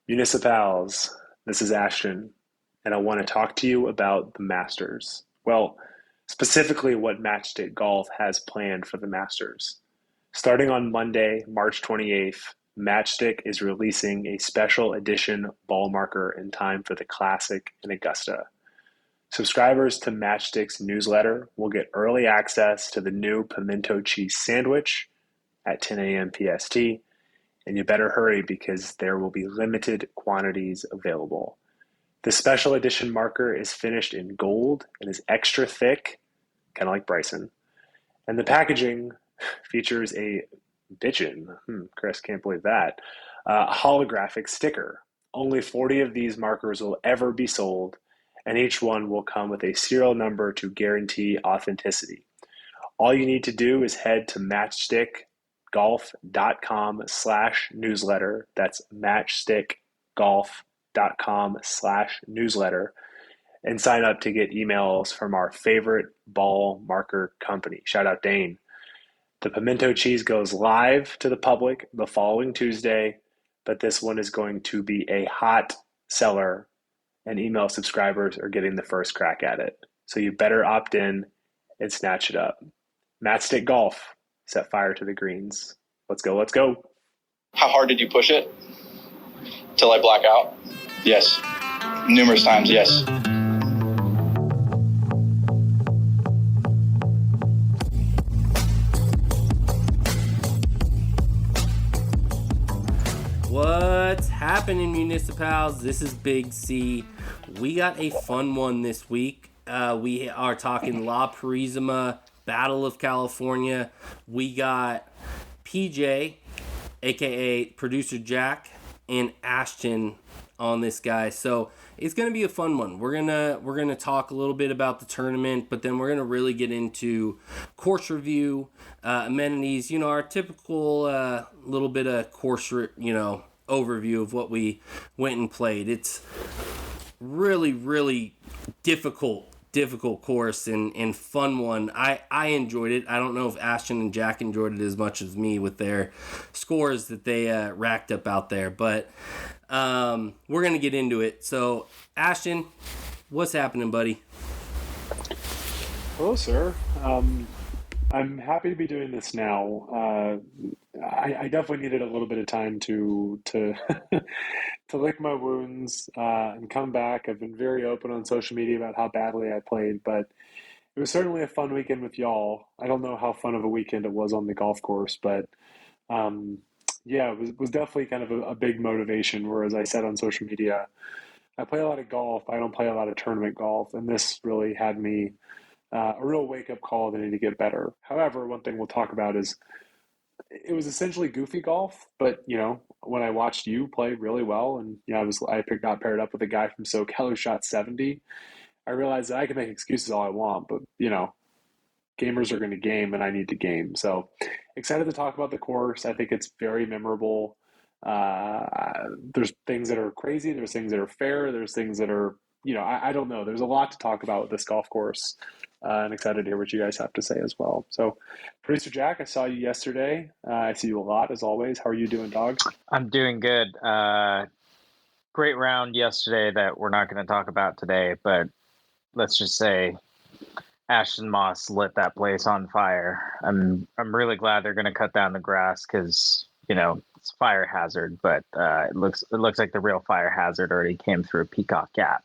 MuniciPals, this is Ashton, and I want to talk to you about the Masters. Well, specifically what Matchstick Golf has planned for the Masters. Starting on Monday, March 28th, Matchstick is releasing a special edition ball marker in time for the Classic in Augusta. Subscribers to Matchstick's newsletter will get early access to the new pimento cheese sandwich at 10 a.m. PST, and you better hurry because there will be limited quantities available. The special edition marker is finished in gold and is extra thick, kind of like Bryson. And the packaging features a Chris, can't believe that, holographic sticker. Only 40 of these markers will ever be sold, and each one will come with a serial number to guarantee authenticity. All you need to do is head to matchstickgolf.com/newsletter. That's matchstickgolf.com/newsletter and sign up to get emails from our favorite ball marker company. Shout out Dane. The pimento cheese goes live to the public the following Tuesday, but this one is going to be a hot seller, and email subscribers are getting the first crack at it. So you better opt in and snatch it up. Matchstick Golf, set fire to the greens. Let's go, let's go. How hard did you push it? Till I black out? Yes. Numerous times, yes. What's happening, MuniciPals? This is Big C. We got a fun one this week. We are talking La Purisima, Battle of California. We got PJ, aka Producer Jack, and Ashton on this guy. So it's gonna be a fun one. We're gonna talk a little bit about the tournament, but then we're gonna really get into course review, amenities. You know, our typical little bit of course, overview of what we went and played. It's really difficult course and fun one. I enjoyed it. I don't know if Ashton and Jack enjoyed it as much as me with their scores that they racked up out there, but we're gonna get into it. So Ashton, what's happening, buddy? Hello, sir. I'm happy to be doing this now. I definitely needed a little bit of time to to lick my wounds and come back. I've been very open on social media about how badly I played, but it was certainly a fun weekend with y'all. I don't know how fun of a weekend it was on the golf course, but yeah, it was definitely kind of a big motivation. Whereas I said on social media, I play a lot of golf. I don't play a lot of tournament golf, and this really had me a real wake-up call that I need to get better. However, one thing we'll talk about is it was essentially goofy golf, but when I watched you play really well, and got paired up with a guy from SoCal who shot 70, I realized that I can make excuses all I want, but gamers are going to game, and I need to game. So excited to talk about the course. I think it's very memorable. There's things that are crazy. There's things that are fair. There's things that are I don't know. There's a lot to talk about with this golf course. And excited to hear what you guys have to say as well. So, Producer Jack, I saw you yesterday. I see you a lot, as always. How are you doing, dog? I'm doing good. Great round yesterday that we're not going to talk about today, but let's just say Ashton Moss lit that place on fire. I'm really glad they're going to cut down the grass because it's a fire hazard, but it looks like the real fire hazard already came through Peacock Gap.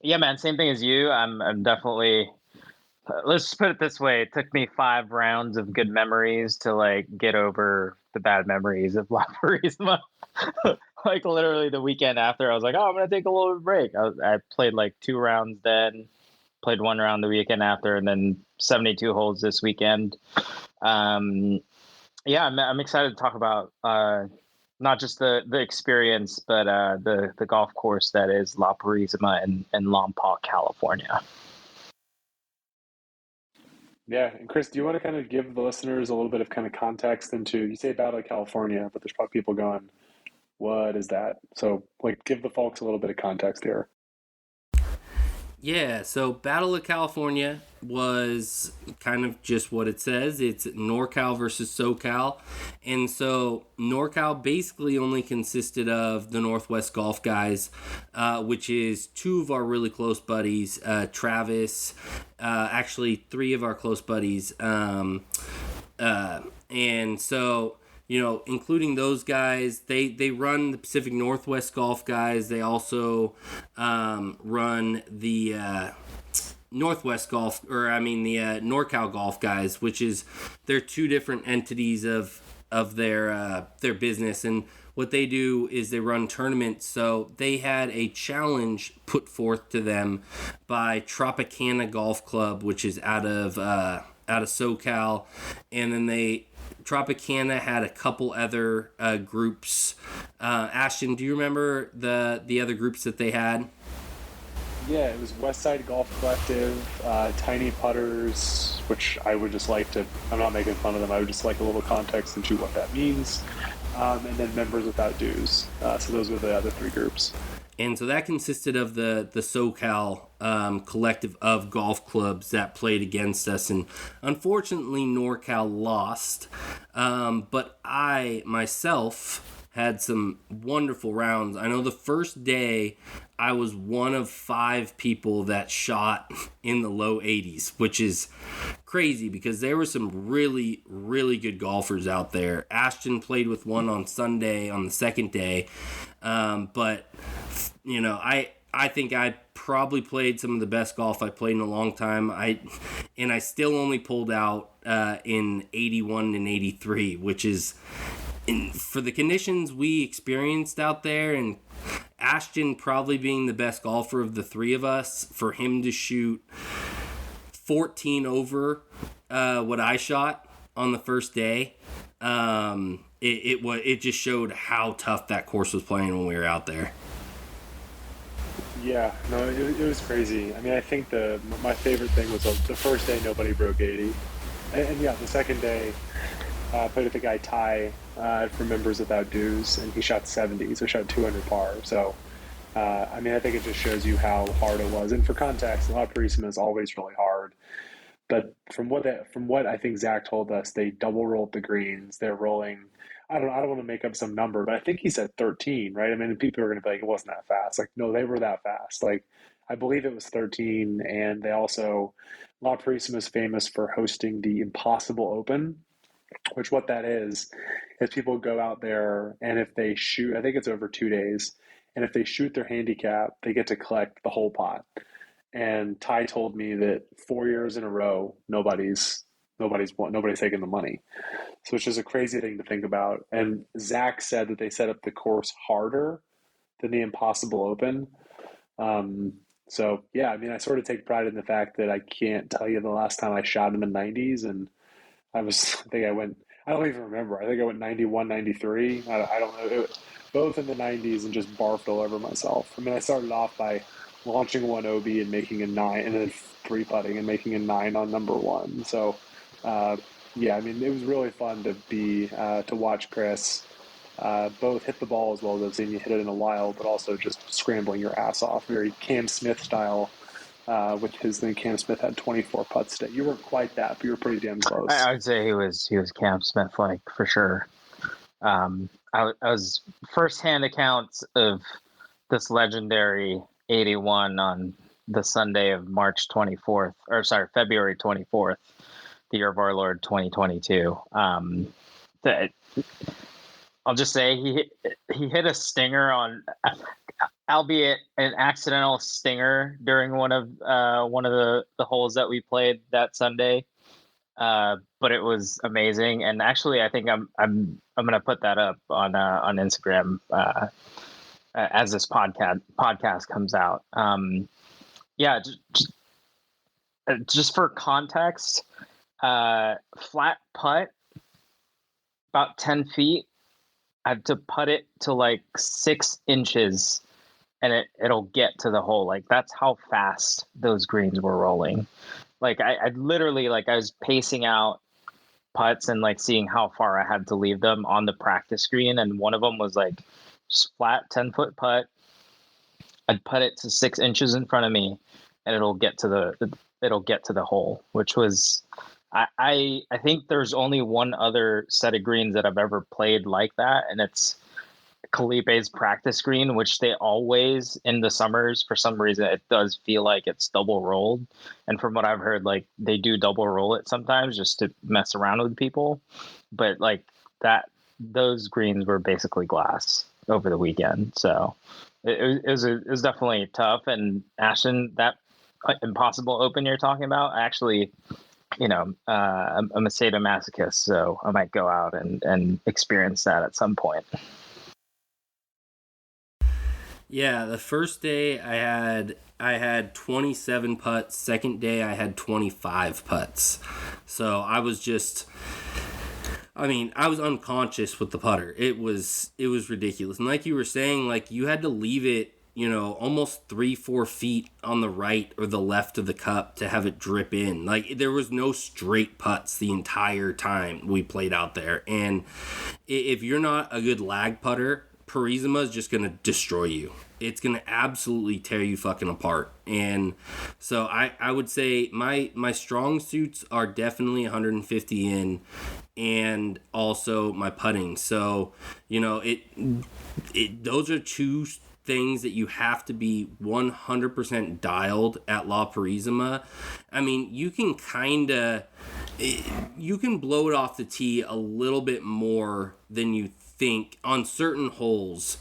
Yeah, man, same thing as you. I'm definitely, let's just put it this way. It took me 5 rounds of good memories to get over the bad memories of La Purisima. Literally the weekend after, I was like, oh, I'm going to take a little break. I played 2 rounds then, played 1 round the weekend after, and then 72 holes this weekend. Yeah, I'm excited to talk about not just the experience, but the golf course that is La Purisima in Lompoc, California. Yeah, and Chris, do you want to kind of give the listeners a little bit of kind of context into, you say Battle of California, but there's probably people going, what is that? So give the folks a little bit of context here. Yeah, so Battle of California was kind of just what it says. It's NorCal versus SoCal. And so NorCal basically only consisted of the Northwest Golf guys, which is two of our really close buddies, Travis, actually three of our close buddies. And so, including those guys, they run the Pacific Northwest Golf guys. They also run the Northwest Golf, or I mean the NorCal Golf guys, which is they're two different entities of their business. And what they do is they run tournaments. So they had a challenge put forth to them by Tropicana Golf Club, which is out of SoCal, and then Tropicana had a couple other groups. Ashton, do you remember the other groups that they had? Yeah, it was Westside Golf Collective, Tiny Putters, which I would just like to, I'm not making fun of them, I would just like a little context into what that means, and then Members Without Dues. So those were the other three groups. And so that consisted of the SoCal collective of golf clubs that played against us. And unfortunately, NorCal lost. But I, myself, had some wonderful rounds. I know the first day I was one of 5 people that shot in the low 80s, which is crazy because there were some really, really good golfers out there. Ashton played with one on Sunday on the second day. But, I think I probably played some of the best golf I played in a long time. I still only pulled out in 81 and 83, which is... for the conditions we experienced out there, and Ashton probably being the best golfer of the three of us, for him to shoot 14 over what I shot on the first day, it just showed how tough that course was playing when we were out there. Yeah, no, it was crazy. I mean, I think my favorite thing was the first day nobody broke 80. And yeah, the second day, I played with the guy Ty for Members Without Dues, and he shot 70, so shot 200 par. So, I mean, I think it just shows you how hard it was. And for context, La Purisima is always really hard. But from what I think Zach told us, they double rolled the greens. They're rolling. I don't want to make up some number, but I think he said 13, right? I mean, people are going to be like, it wasn't that fast. Like, no, they were that fast. Like, I believe it was 13, and they also, La Purisima is famous for hosting the Impossible Open, which what that is people go out there, and if they shoot, I think it's over 2 days, and if they shoot their handicap, they get to collect the whole pot. And Ty told me that 4 years in a row, nobody's taking the money. So it's just a crazy thing to think about. And Zach said that they set up the course harder than the Impossible Open. So yeah, I mean, I sort of take pride in the fact that I can't tell you the last time I shot in the 90s, and I don't even remember. I think I went 91, 93. I don't know. Both in the 90s, and just barfed all over myself. I mean, I started off by launching one OB and making a 9, and then 3-putting and making a 9 on number 1. So, yeah, I mean, it was really fun to watch Chris both hit the ball as well as I've seen you hit it in a while, but also just scrambling your ass off, very Cam Smith style. With his thing, Cam Smith had 24 putts today. You weren't quite that, but you were pretty damn close. I would say he was Cam Smith, like, for sure. I was firsthand accounts of this legendary 81 on the Sunday of February 24th, the year of our Lord 2022. I'll just say he hit a stinger on, albeit an accidental stinger, during one of the holes that we played that Sunday. But it was amazing, and actually, I think I'm gonna put that up on Instagram as this podcast comes out. Yeah, just for context, flat putt about 10 feet. I had to putt it to like 6 inches, and it'll get to the hole. Like, that's how fast those greens were rolling. Like, I literally, like, I was pacing out putts and like seeing how far I had to leave them on the practice screen, and one of them was like just flat 10-foot putt. I'd putt it to 6 inches in front of me, and it'll get to the hole, which was I think there's only one other set of greens that I've ever played like that, and it's Calif's practice green, which they always in the summers, for some reason, it does feel like it's double rolled. And from what I've heard, like they do double roll it sometimes just to mess around with people. But like those greens were basically glass over the weekend. So it was definitely tough. And Ashton, that Impossible Open you're talking about, actually, I'm a sadomasochist, so I might go out and experience that at some point. Yeah, the first day I had 27 putts. Second day I had 25 putts. So I was unconscious with the putter. It was ridiculous. And like you were saying, like you had to leave it, almost 3-4 feet on the right or the left of the cup to have it drip in. Like there was no straight putts the entire time we played out there. And if you're not a good lag putter, Purisima is just going to destroy you. It's going to absolutely tear you fucking apart. And so I would say my strong suits are definitely 150 in, and also my putting. So, those are two things that you have to be 100% dialed at La Purisima. I mean, you can blow it off the tee a little bit more than you think on certain holes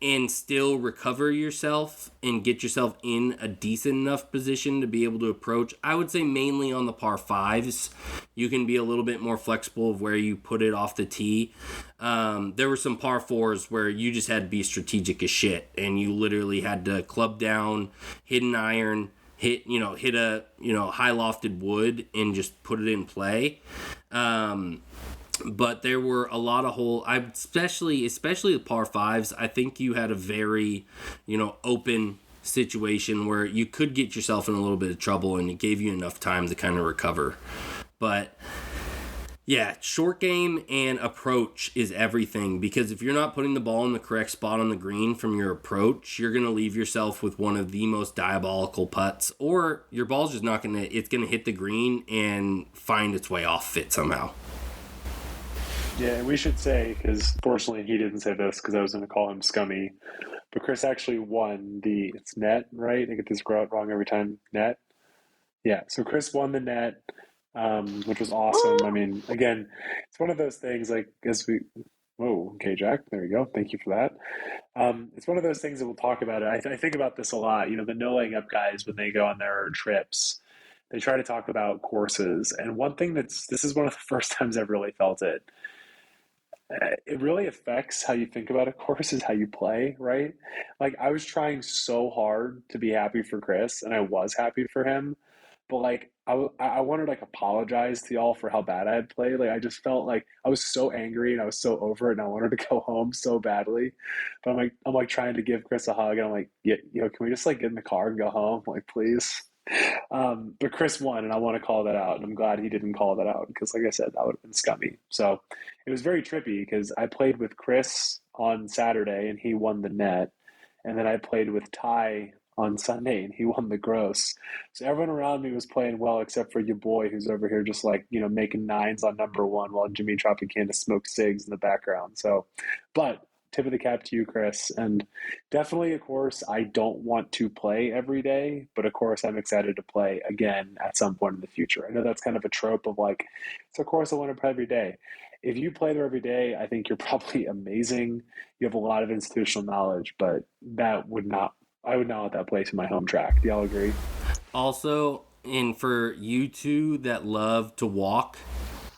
and still recover yourself and get yourself in a decent enough position to be able to approach. I would say mainly on the par fives, you can be a little bit more flexible of where you put it off the tee. There were some par fours where you just had to be strategic as shit, and you literally had to club down, hit an iron, hit a high lofted wood and just put it in play. But there were a lot of holes, especially the par fives. I think you had a very, open situation where you could get yourself in a little bit of trouble, and it gave you enough time to kind of recover. But yeah, short game and approach is everything, because if you're not putting the ball in the correct spot on the green from your approach, you're going to leave yourself with one of the most diabolical putts, or your ball's just not going to, it's going to hit the green and find its way off it somehow. Yeah, and we should say, because fortunately he didn't say this because I was going to call him scummy, but Chris actually won it's net, right? I get this wrong every time. Net? Yeah, so Chris won the net, which was awesome. I mean, again, it's one of those things like, whoa, okay, Jack, there you go. Thank you for that. It's one of those things that we'll talk about. I think about this a lot. The no laying up guys, when they go on their trips, they try to talk about courses. And one thing this is one of the first times I've really felt it. It really affects how you think about a course is how you play, right? Like I was trying so hard to be happy for Chris, and I was happy for him, but like I wanted to like apologize to y'all for how bad I had played. Like I just felt like I was so angry and I was so over it, and I wanted to go home so badly. But I'm like trying to give Chris a hug, and I'm like, yeah, can we just like get in the car and go home? Like, please. But Chris won, and I want to call that out. And I'm glad he didn't call that out because, like I said, that would have been scummy. So it was very trippy because I played with Chris on Saturday and he won the net. And then I played with Ty on Sunday and he won the gross. So everyone around me was playing well except for your boy who's over here just like, making nines on number one while Jimmy Tropicana smokes cigs in the background. So, but tip of the cap to you, Chris. And definitely a course I don't want to play every day, but a course I'm excited to play again at some point in the future. I know that's kind of a trope of like, it's a course I want to play every day. If you play there every day, I think you're probably amazing. You have a lot of institutional knowledge, but I would not let that place in my home track. Do y'all agree? Also, and for you two that love to walk,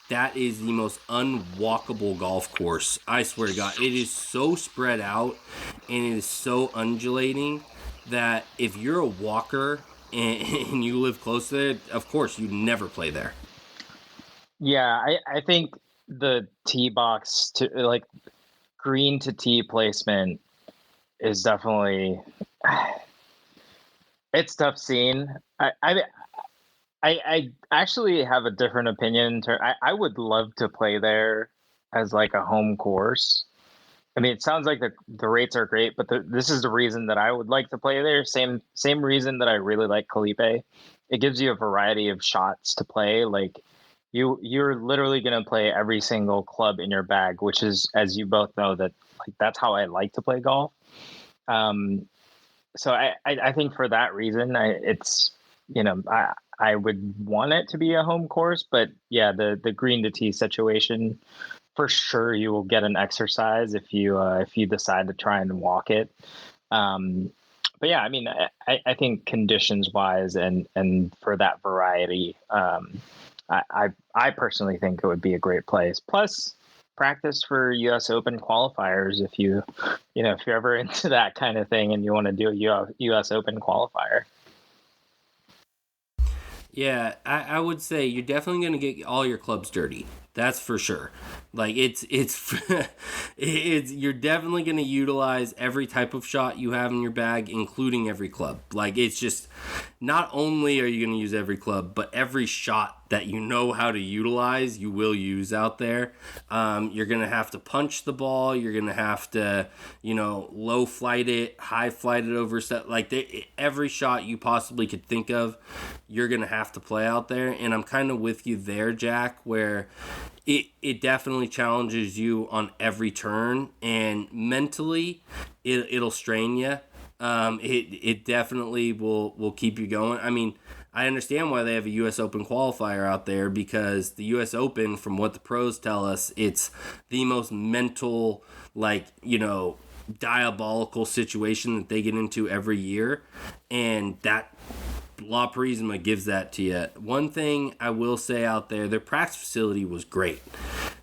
that is the most unwalkable golf course. I swear to God, it is so spread out and it is so undulating that if you're a walker and you live close to it, of course, you'd never play there. Yeah, I think the tee box to like green to tee placement is definitely it's tough scene. I actually have a different opinion. I would love to play there as like a home course, I mean, it sounds like the rates are great, but this is the reason that I would like to play there. Same reason that I really like Calif. It gives you a variety of shots to play. Like you're literally going to play every single club in your bag, which is, as you both know, that like that's how I like to play golf. So I think for that reason, it's I would want it to be a home course, but yeah, the green to tee situation, for sure you will get an exercise if you decide to try and walk it. But yeah, I mean, I think conditions wise and for that variety, I personally think it would be a great place. Plus, practice for U.S. Open qualifiers if if you're ever into that kind of thing and you want to do a U.S. Open qualifier. Yeah, I would say you're definitely going to get all your clubs dirty. That's for sure. Like it's you're definitely going to utilize every type of shot you have in your bag, including every club. Like it's just not only are you going to use every club, but every shot that you know how to utilize, you will use out there. You're going to have to punch the ball. You're going to have to, low flight it, high flight it over set. Like every shot you possibly could think of, you're going to have to play out there. And I'm kind of with you there, Jack, where it definitely challenges you on every turn, and mentally it'll strain you. It definitely will keep you going. I mean, I understand why they have a U.S. Open qualifier out there, because the U.S. Open, from what the pros tell us, it's the most mental, diabolical situation that they get into every year, and that La Purisima gives that to you. One thing I will say out there, their practice facility was great.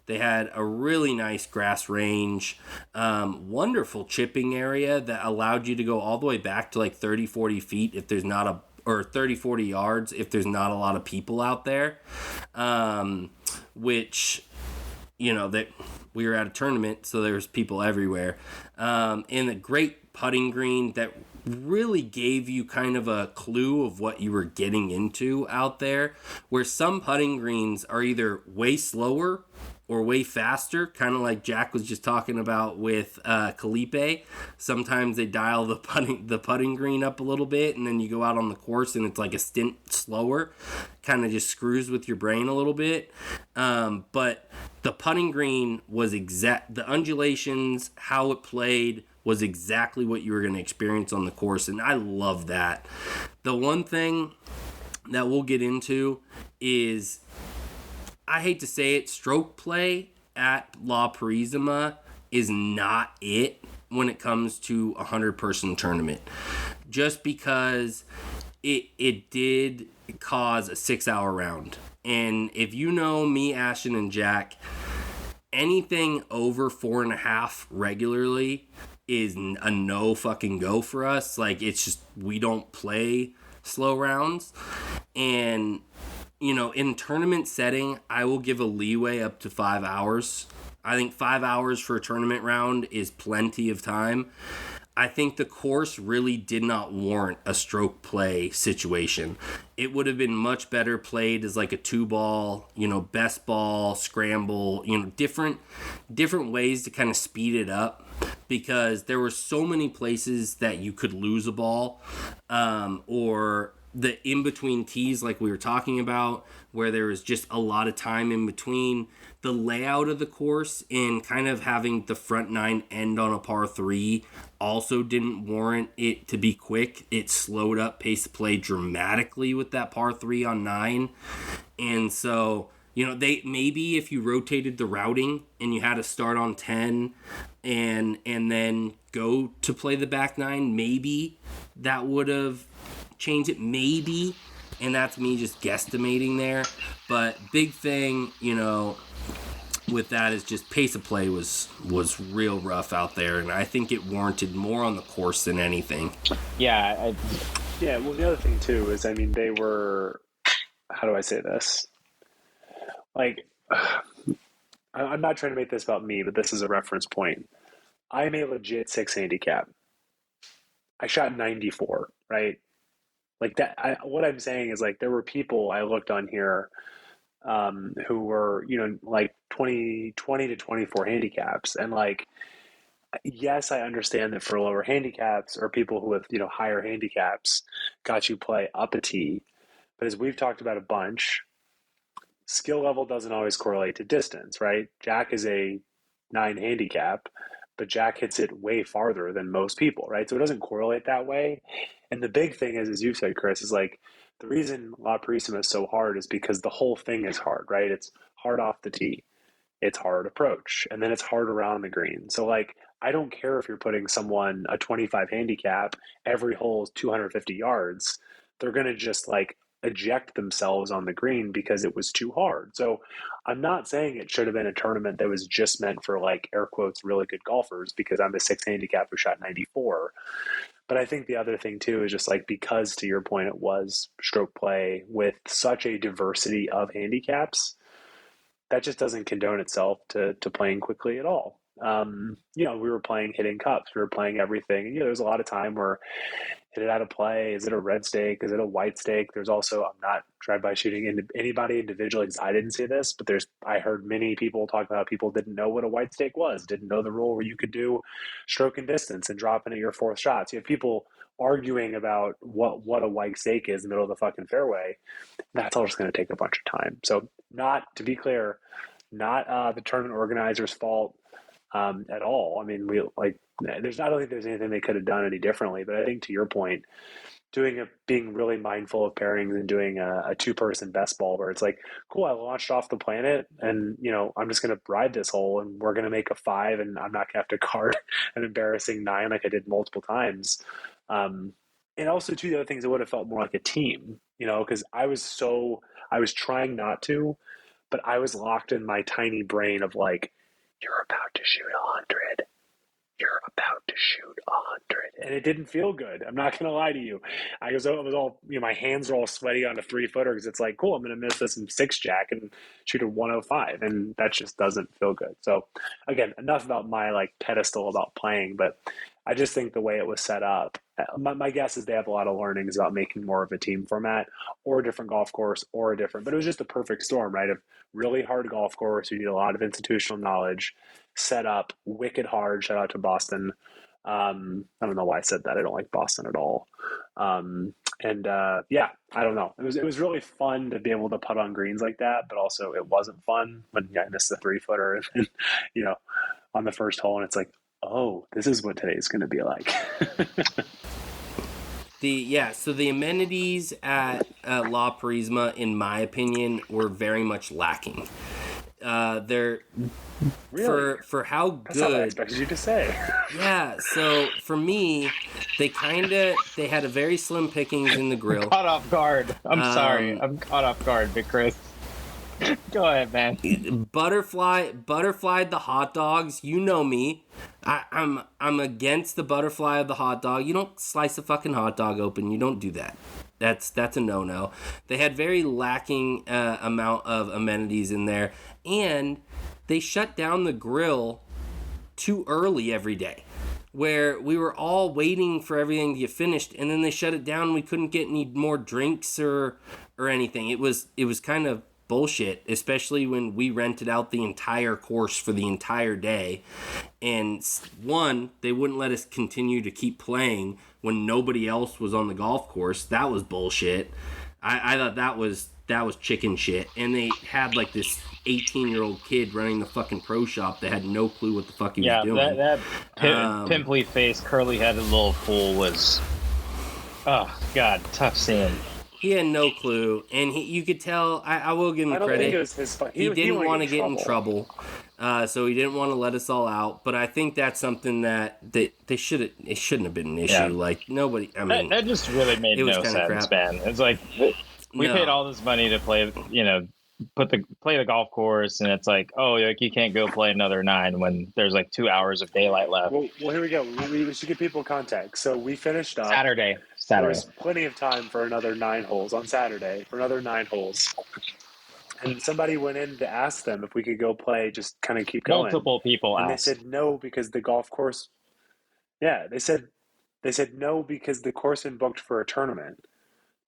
They had a really nice grass range, wonderful chipping area that allowed you to go all the way back to like 30, 40 feet if there's not or 30, 40 yards if there's not a lot of people out there, which, that we were at a tournament, so there was people everywhere. And a great putting green that really gave you kind of a clue of what you were getting into out there, where some putting greens are either way slower or way faster, kind of like Jack was just talking about with Calif. Sometimes they dial the putting green up a little bit, and then you go out on the course and it's like a stint slower, kind of just screws with your brain a little bit. But the putting green was the undulations, how it played, was exactly what you were going to experience on the course, and I love that. The one thing that we'll get into is, I hate to say it, stroke play at La Purisima is not it when it comes to a 100-person tournament, just because it did cause a 6-hour round. And if you know me, Ashton, and Jack, anything over 4.5 regularly is a no fucking go for us. Like, it's just, we don't play slow rounds. And, in tournament setting, I will give a leeway up to 5 hours. I think 5 hours for a tournament round is plenty of time. I think the course really did not warrant a stroke play situation. It would have been much better played as like a 2-ball, best ball, scramble, different ways to kind of speed it up, because there were so many places that you could lose a ball, or the in-between tees like we were talking about, where there was just a lot of time in between. The layout of the course and kind of having the front nine end on a par 3 also didn't warrant it to be quick. It slowed up pace of play dramatically with that par 3 on 9. And so, they maybe if you rotated the routing and you had to start on 10 and then go to play the back 9, maybe that would have changed it, maybe. And that's me just guesstimating there. But big thing, with that is just pace of play was real rough out there, and I think it warranted more on the course than anything. Yeah. Yeah, well, the other thing too is, I mean, they were, how do I say this? Like, I'm not trying to make this about me, but this is a reference point. I'm a legit 6 handicap. I shot 94, right? Like that. What I'm saying is, like, there were people I looked on here who were, like 20 to 24 handicaps. And like, yes, I understand that for lower handicaps or people who have, higher handicaps, got you play up a tee. But as we've talked about a bunch, skill level doesn't always correlate to distance, right? Jack is a 9 handicap, but Jack hits it way farther than most people, right? So it doesn't correlate that way. And the big thing is, as you said, Chris, is like the reason La Purisima is so hard is because the whole thing is hard, right? It's hard off the tee, it's hard approach, and then it's hard around the green. So like I don't care if you're putting someone a 25 handicap, every hole is 250 yards, they're going to just like eject themselves on the green because it was too hard. So I'm not saying it should have been a tournament that was just meant for like air quotes really good golfers because I'm a 6 handicap who shot 94. But I think the other thing too is just like because to your point it was stroke play with such a diversity of handicaps, that just doesn't condone itself to playing quickly at all. We were playing hitting cups, we were playing everything. And, there's a lot of time where hit it out of play. Is it a red stake? Is it a white stake? There's also, I'm not drive-by shooting into anybody individually because I didn't see this, but I heard many people talk about how people didn't know what a white stake was, didn't know the rule where you could do stroke and distance and drop into your fourth shots. You have people arguing about what a white stake is in the middle of the fucking fairway. That's all just going to take a bunch of time. So not, to be clear, not the tournament organizer's fault at all. I mean, I don't think there's anything they could have done any differently, but I think to your point, being really mindful of pairings and doing a two-person best ball where it's like, cool, I launched off the planet and, I'm just going to ride this hole and we're going to make a 5 and I'm not going to have to card an embarrassing 9 like I did multiple times. And also, too, the other things, it would have felt more like a team, because I was trying not to, but I was locked in my tiny brain of like, you're about to shoot 100. You're about to shoot 100. And it didn't feel good. I'm not going to lie to you. I was all, my hands are all sweaty on a 3-footer because it's like, cool, I'm going to miss this in 6-jack and shoot a 105. And that just doesn't feel good. So again, enough about my like pedestal about playing, but I just think the way it was set up, my guess is they have a lot of learnings about making more of a team format or a different golf course but it was just a perfect storm, right? Of really hard golf course. You need a lot of institutional knowledge, set up wicked hard. Shout out to Boston. I don't know why I said that. I don't like Boston at all. I don't know. It was really fun to be able to putt on greens like that, but also it wasn't fun when I missed the 3-footer and on the first hole, and it's like, oh, this is what today's going to be like. So the amenities at La Purisima, in my opinion, were very much lacking. They're really? for how good. That's not what I expected you to say. Yeah, so for me, they had a very slim pickings in the grill. Caught off guard. I'm sorry. I'm caught off guard, Big Chris. Go ahead, man. Butterflied the hot dogs. You know me. I'm against the butterfly of the hot dog. You don't slice a fucking hot dog open. You don't do that. That's a no-no. They had very lacking amount of amenities in there, and they shut down the grill too early every day, where we were all waiting for everything to get finished, and then they shut it down and we couldn't get any more drinks or anything. It was kind of bullshit, especially when we rented out the entire course for the entire day. And one, they wouldn't let us continue to keep playing when nobody else was on the golf course. That was bullshit. I thought that was chicken shit. And they had like this 18-year-old kid running the fucking pro shop that had no clue what the fuck he was doing. Yeah, that pimply faced, curly-headed little fool was, oh god, tough seeing. He had no clue, and you could tell. I will give him credit. Think it was his fault. He didn't want to get in trouble, so he didn't want to let us all out. But I think that's something that it shouldn't have been an issue. Yeah. Like nobody. I mean, that just really made no sense, man. It's like we paid all this money to play. Play the golf course, and it's like, oh, like you can't go play another 9 when there's like 2 hours of daylight left. Well, here we go. We should give people context. So we finished up Saturday. There was plenty of time for another 9 holes on Saturday, And somebody went in to ask them if we could go play, just kind of keep going. Multiple people and asked. They said no because the golf course. Yeah, they said no because the course had been booked for a tournament.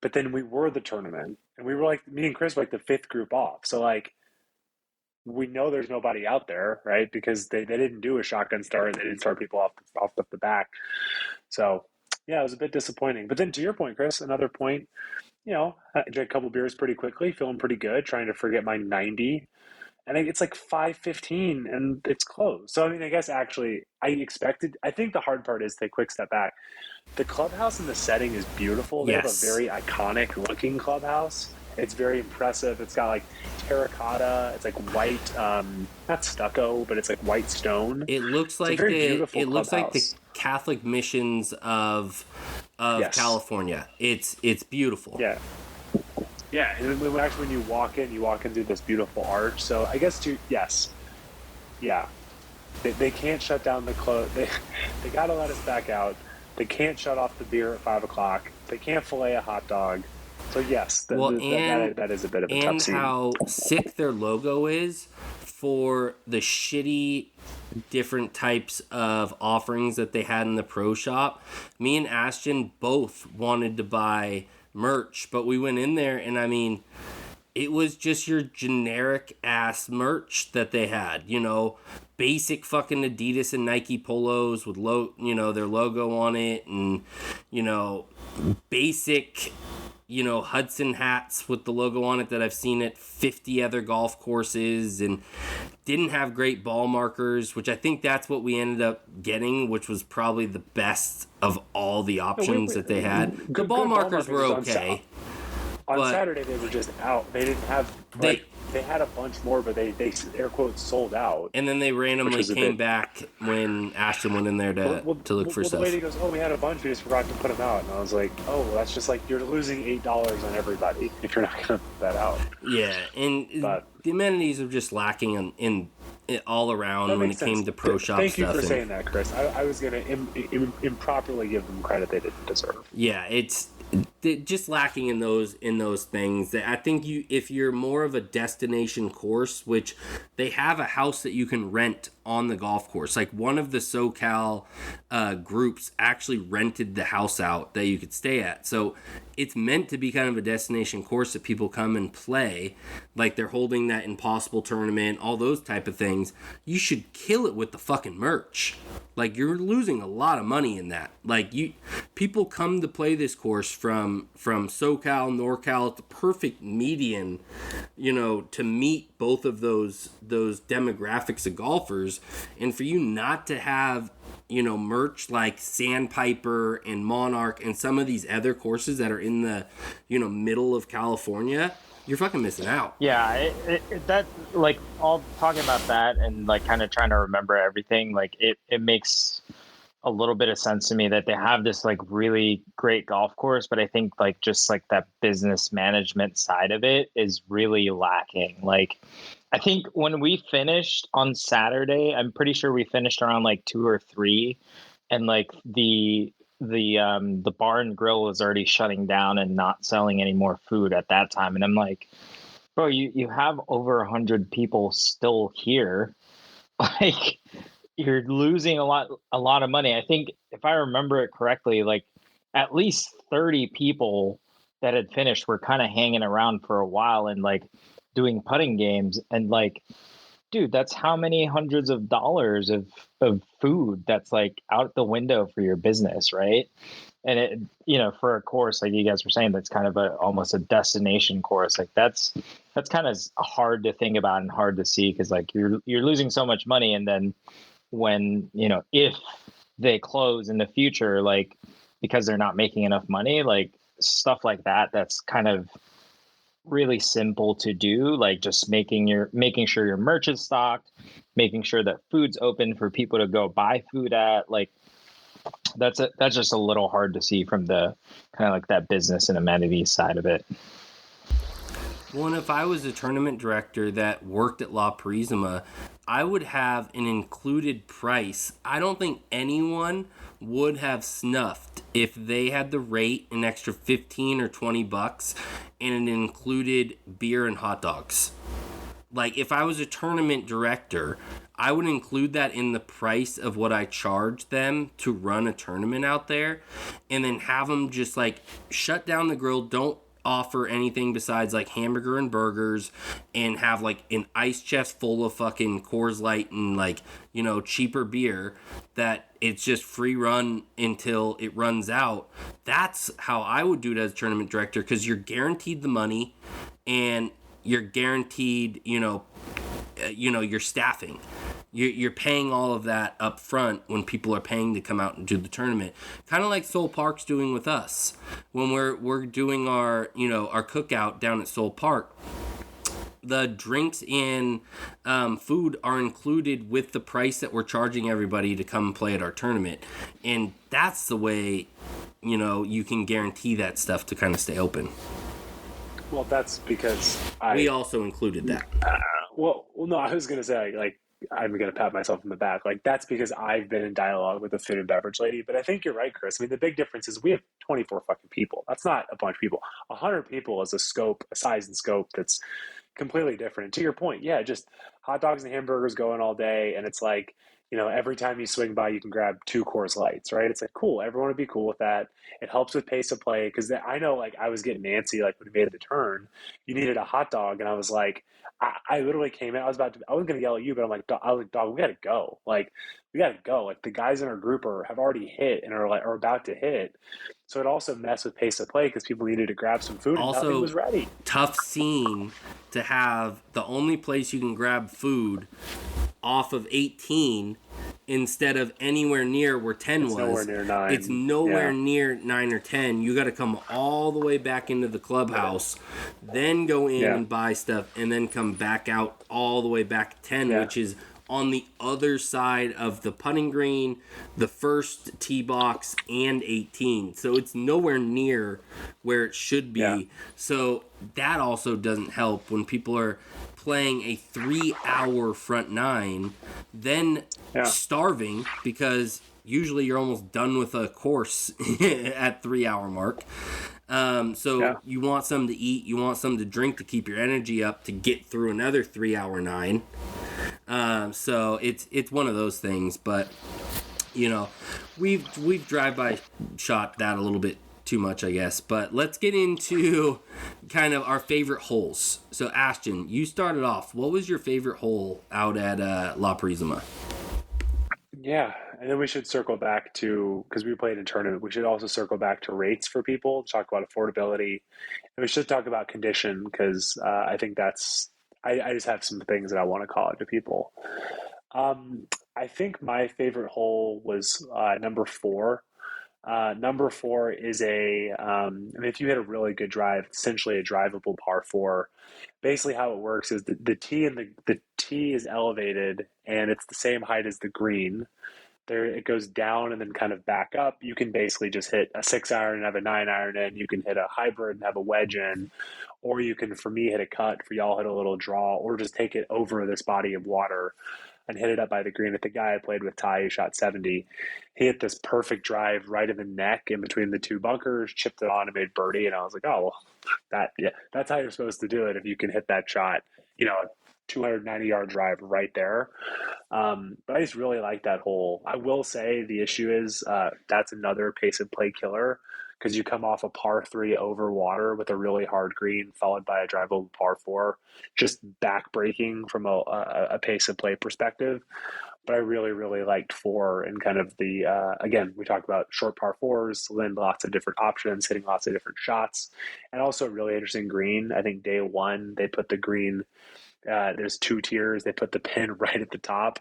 But then we were the tournament, and we were like, me and Chris were like the 5th group off. So like, we know there's nobody out there, right? Because they didn't do a shotgun start. They didn't start people off the back. So yeah, it was a bit disappointing. But then to your point, Chris, another point, I drank a couple beers pretty quickly, feeling pretty good, trying to forget my 90. And it's like 5:15 and it's closed. So I mean, I guess actually I think the hard part is, take a quick step back. The clubhouse and the setting is beautiful. They have a Yes. very iconic looking clubhouse. It's very impressive. It's got like terracotta. It's like white, not stucco, but it's like white stone. It looks It's a like very beautiful it looks like the clubhouse. Catholic missions of Yes. California. It's beautiful. Yeah. Yeah. And when you walk in through this beautiful arch. So I guess yes. Yeah. They can't shut down the close. They got to let us back out. They can't shut off the beer at 5 o'clock. They can't fillet a hot dog. So yes, that is a bit of a tough and scene. how sick their logo is for the shitty different types of offerings that they had in the pro shop. Me and Ashton both wanted to buy merch, but we went in there and I mean, it was just your generic ass merch that they had, basic fucking Adidas and Nike polos with their logo on it, and basic Hudson hats with the logo on it that I've seen at 50 other golf courses, and didn't have great ball markers, which I think that's what we ended up getting, which was probably the best of all the options that they had. The ball markers were okay. On but Saturday, they were just out. They didn't have, they had a bunch more, but they air quotes sold out. And then they randomly came back when Ashton went in there to look for stuff. The lady goes, we had a bunch, we just forgot to put them out. And I was like, that's just like, you're losing $8 on everybody if you're not going to put that out. Yeah, and the amenities are just lacking in all around when it came to pro shop stuff. Thank you for saying that, Chris. I was going to improperly give them credit they didn't deserve. Yeah, it's just lacking in those things. I think if you're more of a destination course, which they have a house that you can rent on the golf course, like one of the SoCal groups actually rented the house out that you could stay at. So it's meant to be kind of a destination course that people come and play, like they're holding that Impossible tournament, all those type of things. You should kill it with the fucking merch. Like, you're losing a lot of money in that. Like, people come to play this course from SoCal, NorCal. It's the perfect median, to meet both of those demographics of golfers. And for you not to have, merch like Sandpiper and Monarch and some of these other courses that are in the, middle of California, you're fucking missing out. Yeah, that, like, all talking about that and like kind of trying to remember everything, like it makes a little bit of sense to me that they have this like really great golf course, but I think like just like that business management side of it is really lacking. Like, I think when we finished on Saturday, I'm pretty sure we finished around like 2 or 3, and like the bar and grill was already shutting down and not selling any more food at that time. And I'm like, bro, you have over 100 people still here. Like, you're losing a lot of money. I think if I remember it correctly, like at least 30 people that had finished were kind of hanging around for a while and like doing putting games. And like, dude, that's how many hundreds of dollars of food that's like out the window for your business, right? And it, for a course like you guys were saying, that's kind of almost a destination course. Like that's kind of hard to think about and hard to see, because like you're losing so much money, and then when if they close in the future, like because they're not making enough money, like stuff like that's kind of really simple to do, like just making sure your merch is stocked, making sure that food's open for people to go buy food at. Like that's just a little hard to see from the kind of like that business and amenities side of it. Well, and if I was a tournament director that worked at La Purisima, I would have an included price. I don't think anyone would have snuffed if they had the rate an extra $15 or $20 and it included beer and hot dogs. Like, if I was a tournament director, I would include that in the price of what I charge them to run a tournament out there, and then have them just like shut down the grill. offer anything besides like hamburger and burgers and have like an ice chest full of fucking Coors Light and like, you know, cheaper beer, that it's just free run until it runs out. That's how I would do it as tournament director, because you're guaranteed the money and you're guaranteed, your staffing. You're paying all of that up front when people are paying to come out and do the tournament. Kind of like Soul Park's doing with us. When we're doing our cookout down at Soul Park, the drinks and food are included with the price that we're charging everybody to come play at our tournament. And that's the way, you can guarantee that stuff to kind of stay open. Well, that's because we also included that. No, I was going to say, like, I'm going to pat myself on the back. Like, that's because I've been in dialogue with the food and beverage lady. But I think you're right, Chris. I mean, the big difference is we have 24 fucking people. That's not a bunch of people. 100 people is a size and scope that's completely different. And to your point, yeah, just hot dogs and hamburgers going all day. And it's like, every time you swing by, you can grab 2 Coors Lights, right? It's like, cool. Everyone would be cool with that. It helps with pace of play. Because I know, like, I was getting antsy, like, when we made the turn, you needed a hot dog. And I was like, I literally came in. I was going to yell at you, but I'm like, dog, we got to go. Like, we got to go. Like, the guys in our group have already hit and are about to hit. So it also messed with pace of play because people needed to grab some food and nothing was ready. Tough scene to have the only place you can grab food off of 18 instead of anywhere near where 10 was. Nowhere near 9. It's nowhere near 9 or 10. You got to come all the way back into the clubhouse, then go in and buy stuff, and then come back out all the way back to 10, which is on the other side of the putting green, the first tee box, and 18. So it's nowhere near where it should be. Yeah. So that also doesn't help when people are playing a 3-hour front nine, then starving because usually you're almost done with a course at 3-hour mark. You want something to eat, you want something to drink to keep your energy up to get through another 3-hour nine. So it's one of those things, but we've drive-by shot that a little bit too much, I guess. But let's get into kind of our favorite holes. So Ashton, you started off. What was your favorite hole out at La Purisima? Yeah, and then we should circle back to, because we played in tournament, we should also circle back to rates for people, talk about affordability, and we should talk about condition, because I think I just have some things that I want to call out to people. I think my favorite hole was number 4. Number 4 is if you hit a really good drive, essentially a drivable par 4. Basically how it works is the tee and the tee is elevated and it's the same height as the green. There it goes down and then kind of back up. You can basically just hit a 6-iron and have a 9-iron in. You can hit a hybrid and have a wedge in, or you can, for me, hit a cut. For y'all, hit a little draw, or just take it over this body of water and hit it up by the green. At the guy I played with, Ty, who shot 70, he hit this perfect drive right in the neck in between the 2 bunkers, chipped it on and made birdie. And I was like, oh, well, that's how you're supposed to do it if you can hit that shot, a 290-yard drive right there. But I just really like that hole. I will say the issue is that's another pace and play killer, because you come off a par 3 over water with a really hard green followed by a drivable par 4, just back-breaking from a pace and play perspective. But I really, really liked 4 and kind of again, we talked about short par 4s, then lots of different options, hitting lots of different shots, and also a really interesting green. I think day 1, they put the green, there's 2 tiers. They put the pin right at the top.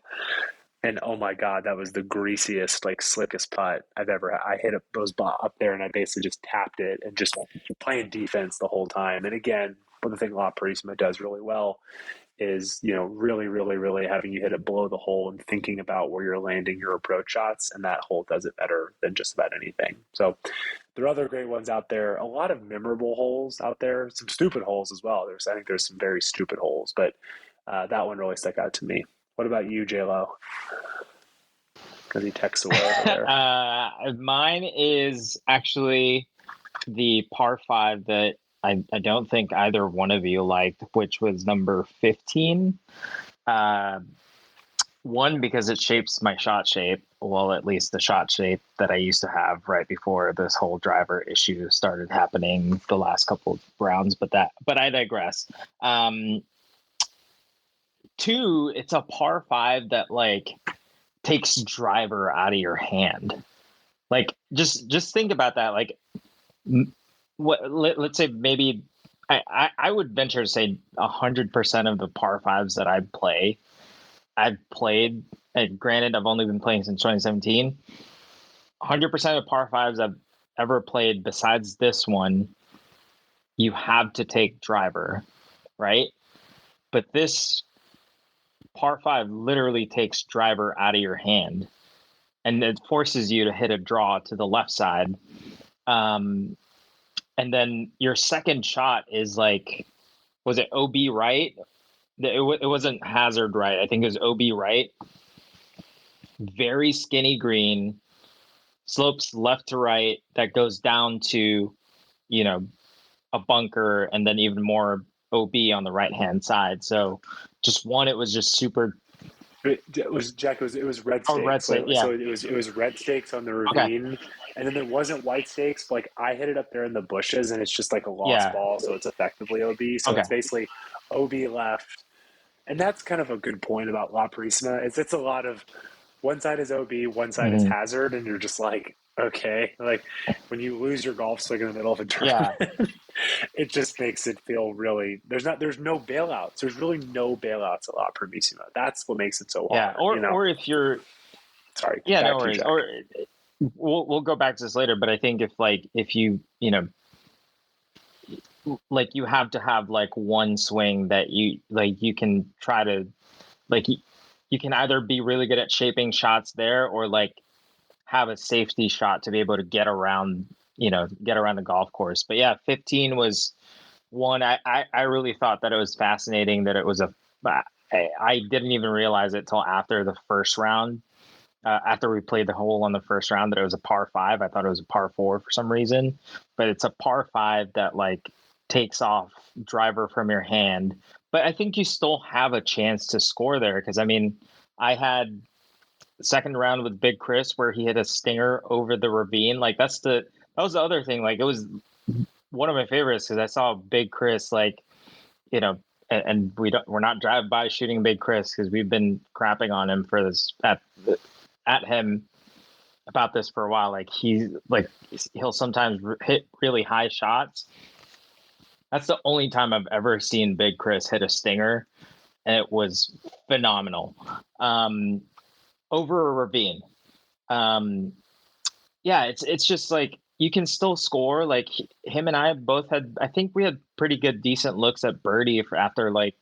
And oh my God, that was the greasiest, slickest putt I've ever had. I hit those up there and I basically just tapped it and just playing defense the whole time. And again, one thing La Purisima does really well is, really, really, really having you hit it below the hole and thinking about where you're landing your approach shots. And that hole does it better than just about anything. So there are other great ones out there, a lot of memorable holes out there, some stupid holes as well. I think there's some very stupid holes, but that one really stuck out to me. What about you, J-Lo? Because he texts away over there. Mine is actually the par 5 that I don't think either one of you liked, which was number 15. One, because it shapes my shot shape. Well, at least the shot shape that I used to have right before this whole driver issue started happening the last couple of rounds. But I digress. Two, it's a par 5 that like takes driver out of your hand. Like just think about that. Like let's say maybe I would venture to say 100% of the par 5s that I've played, and granted I've only been playing since 2017, 100% of par 5s I've ever played besides this one, you have to take driver, right? But this par 5 literally takes driver out of your hand, and it forces you to hit a draw to the left side. And then your second shot is like, was it OB right? It wasn't hazard right. I think it was OB right. Very skinny green, slopes left to right, that goes down to, a bunker, and then even more OB on the right hand side. So just one, it was just super. It was Jack. It was red stakes. Red stake, yeah. So it was red stakes on the ravine, okay. And then there wasn't white stakes. But like I hit it up there in the bushes, and it's just like a lost ball, so it's effectively OB. So It's basically OB left, and that's kind of a good point about La Purisima. It's a lot of one side is OB, one side is hazard, and you're just like, okay, like when you lose your golf swing in the middle of a tournament. Yeah. It just makes it feel really. There's no bailouts. There's really no bailouts at La Purisima. That's what makes it so hard. Yeah, or if you're. Sorry. Yeah, no worries. Or we'll go back to this later, but I think if you like you have to have like one swing that you can try to like you can either be really good at shaping shots there, or like have a safety shot to be able to get around the golf course. But yeah, 15 was one. I really thought that it was fascinating that it was I didn't even realize it till after the first round. After we played the hole on the first round, that it was a par 5. I thought it was a par 4 for some reason, but it's a par 5 that like takes off driver from your hand. But I think you still have a chance to score there, because I mean, I had the second round with Big Chris where he hit a stinger over the ravine. Like that was the other thing. Like it was one of my favorites, because I saw Big Chris, like, and we're not drive-by shooting Big Chris, because we've been crapping on him for this at him about this for a while. Like he'll sometimes hit really high shots. That's the only time I've ever seen Big Chris hit a stinger, and it was phenomenal. Over a ravine. Yeah, it's just like you can still score. Like him and I both I think we had pretty good, decent looks at birdie after like,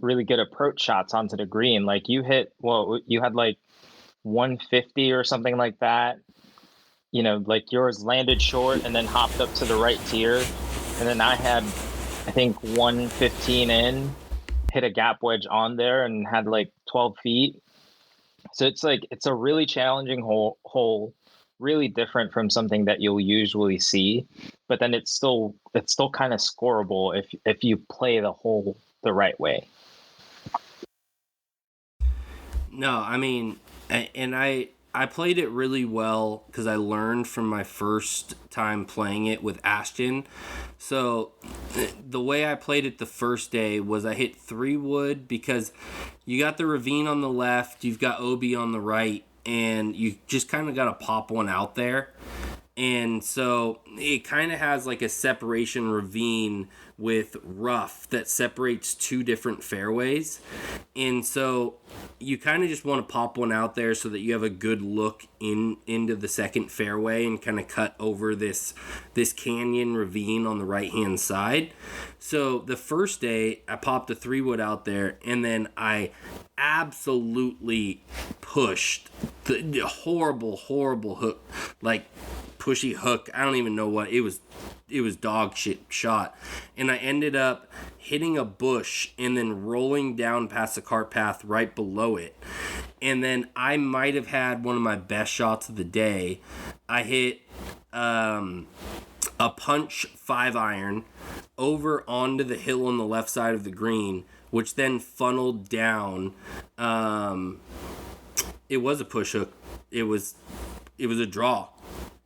really good approach shots onto the green. Like you had like 150 or something like that. Like yours landed short and then hopped up to the right tier. And then I had, I think 115 in, hit a gap wedge on there and had like 12 feet. So it's like, it's a really challenging hole, really different from something that you'll usually see, but then it's still kind of scoreable if you play the hole the right way. No, I mean, and I played it really well because I learned from my first time playing it with Ashton. So the way I played it the first day was I hit 3 wood, because you got the ravine on the left, you've got OB on the right, and you just kind of got to pop one out there. And so it kind of has like a separation ravine with rough that separates 2 different fairways. And so you kind of just want to pop one out there so that you have a good look into the second fairway and kind of cut over this canyon ravine on the right hand side. So the first day I popped a 3 wood out there, and then I absolutely pushed the horrible hook, like pushy hook. I don't even know what it was. It was dog shit shot, and I ended up hitting a bush and then rolling down past the cart path right below it. And then I might have had one of my best shots of the day. I hit a punch 5-iron over onto the hill on the left side of the green, which then funneled down. It was a push hook. It was a draw.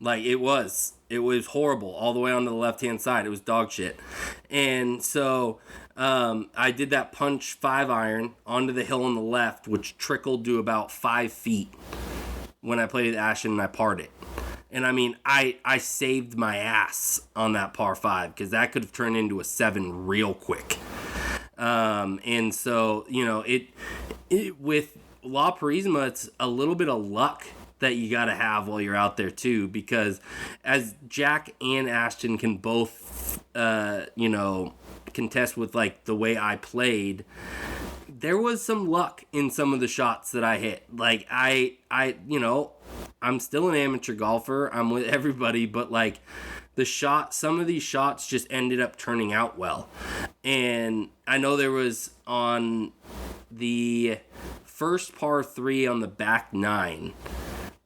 Like, it was horrible all the way onto the left-hand side. It was dog shit. And so I did that punch 5-iron onto the hill on the left, which trickled to about 5 feet when I played at Ashton and I parred it. And I mean, I saved my ass on that par 5 because that could have turned into a 7 real quick. And so, you know, it with La Purisima, it's a little bit of luck that you got to have while you're out there too, because as Jack and Ashton can both, you know, contest with like the way I played, there was some luck in some of the shots that I hit. Like I, you know, I'm still an amateur golfer. I'm with everybody, but like some of these shots just ended up turning out well. And I know there was on the first par 3 on the back 9.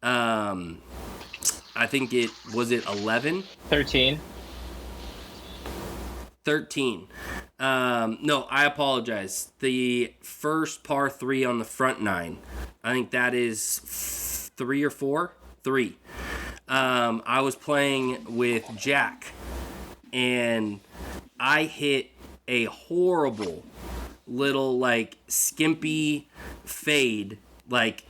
I think it 11? 13. 13. No, I apologize. The first par 3 on the front 9. I think that is 3 or 4? 3. I was playing with Jack, and I hit a horrible little, like, skimpy fade. Like,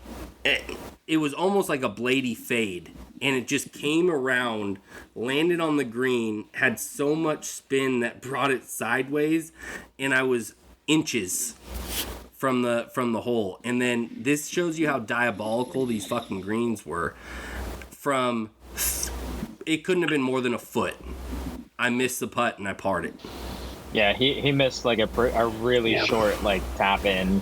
it was almost like a bladey fade, and it just came around, landed on the green, had so much spin that brought it sideways, and I was inches from the hole. And then this shows you how diabolical these fucking greens were. It couldn't have been more than a foot. I missed the putt and I parred it. Yeah, he missed like a really short like tap in,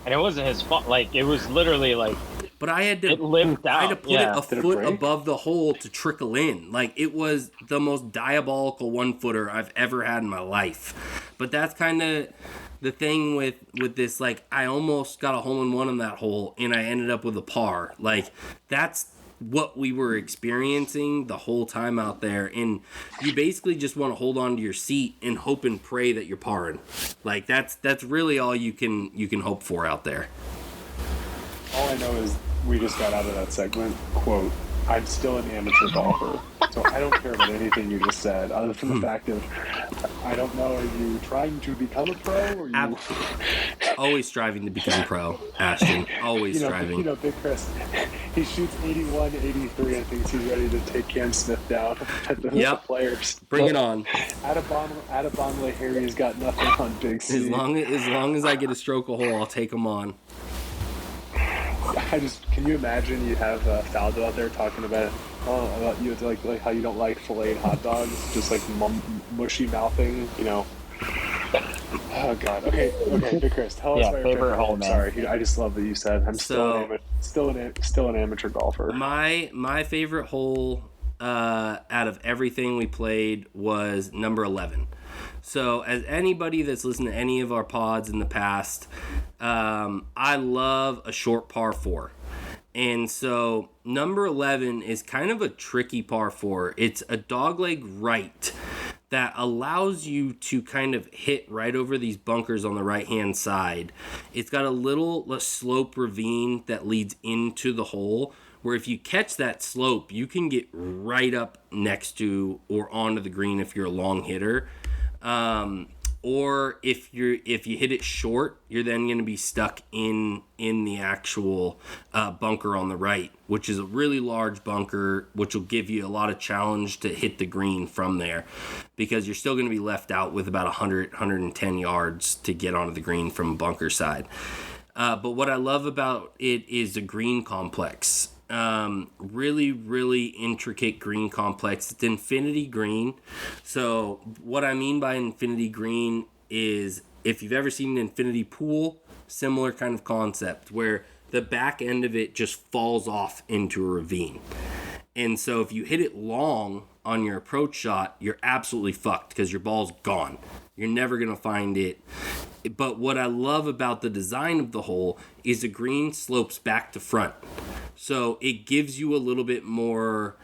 and it wasn't his fault. Like, it was literally like. But I had to. It lived out. I had to put it a foot above the hole to trickle in. Like, it was the most diabolical 1-footer I've ever had in my life. But that's kind of the thing with this. Like, I almost got a hole-in-one on that hole, and I ended up with a par. Like, that's what we were experiencing the whole time out there, and you basically just want to hold on to your seat and hope and pray that you're parring. Like, that's really all you can hope for out there. All I know is we just got out of that segment, quote, I'm still an amateur golfer, so I don't care about anything you just said, other than the fact of, I don't know, are you trying to become a pro, or you... Always striving to become pro, Ashton. Always striving. You know, Big Chris, he shoots 81, 83, and thinks he's ready to take Cam Smith down at the players. Bring it on. Adebonle Harry's got nothing on Big C. As long as I get a stroke a hole, I'll take him on. Can you imagine you have Faldo out there talking about you like how you don't like filleted hot dogs, just like mushy mouthing, you know? Oh God. Okay, Big Chris, tell us about your favorite hole. Sorry, I just love that you said I'm still an amateur golfer. My favorite hole out of everything we played was number 11. So, as anybody that's listened to any of our pods in the past, I love a short par 4. And so, number 11 is kind of a tricky par 4. It's a dogleg right that allows you to kind of hit right over these bunkers on the right-hand side. It's got a slope ravine that leads into the hole, where if you catch that slope, you can get right up next to or onto the green if you're a long hitter. Or if you hit it short, you're then going to be stuck in the actual bunker on the right, which is a really large bunker, which will give you a lot of challenge to hit the green from there, because you're still going to be left out with about 110 yards to get onto the green from bunker side. But what I love about it is the green complex. Really, really intricate green complex. It's infinity green. So what I mean by infinity green is, if you've ever seen an infinity pool, similar kind of concept where the back end of it just falls off into a ravine. And so if you hit it long on your approach shot, you're absolutely fucked because your ball's gone. You're never going to find it. But what I love about the design of the hole is the green slopes back to front. So it gives you a little bit more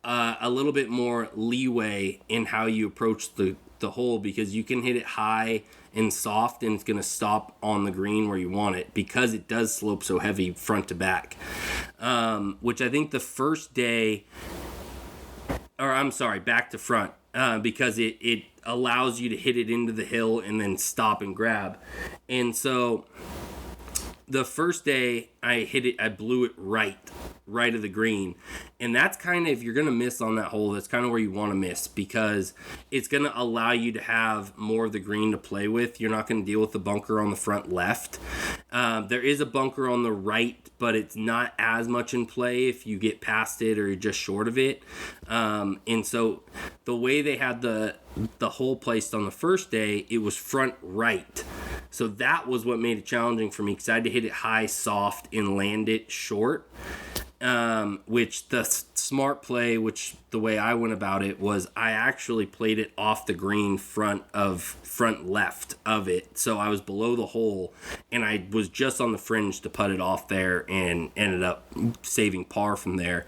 a little bit more leeway in how you approach the hole, because you can hit it high and soft and it's going to stop on the green where you want it, because it does slope so heavy front to back. Which I think the first day, or I'm sorry, back to front, because it allows you to hit it into the hill and then stop and grab. And so the first day I hit it, I blew it right of the green. And that's kind of, if you're going to miss on that hole, that's kind of where you want to miss, because it's going to allow you to have more of the green to play with. You're not going to deal with the bunker on the front left. There is a bunker on the right, but it's not as much in play if you get past it or you're just short of it. And so the way they had the hole placed on the first day, it was front right. So that was what made it challenging for me, because I had to hit it high, soft, and land it short. Which the smart play, which the way I went about it, was I actually played it off the green front left of it. So I was below the hole, and I was just on the fringe to putt it off there and ended up saving par from there.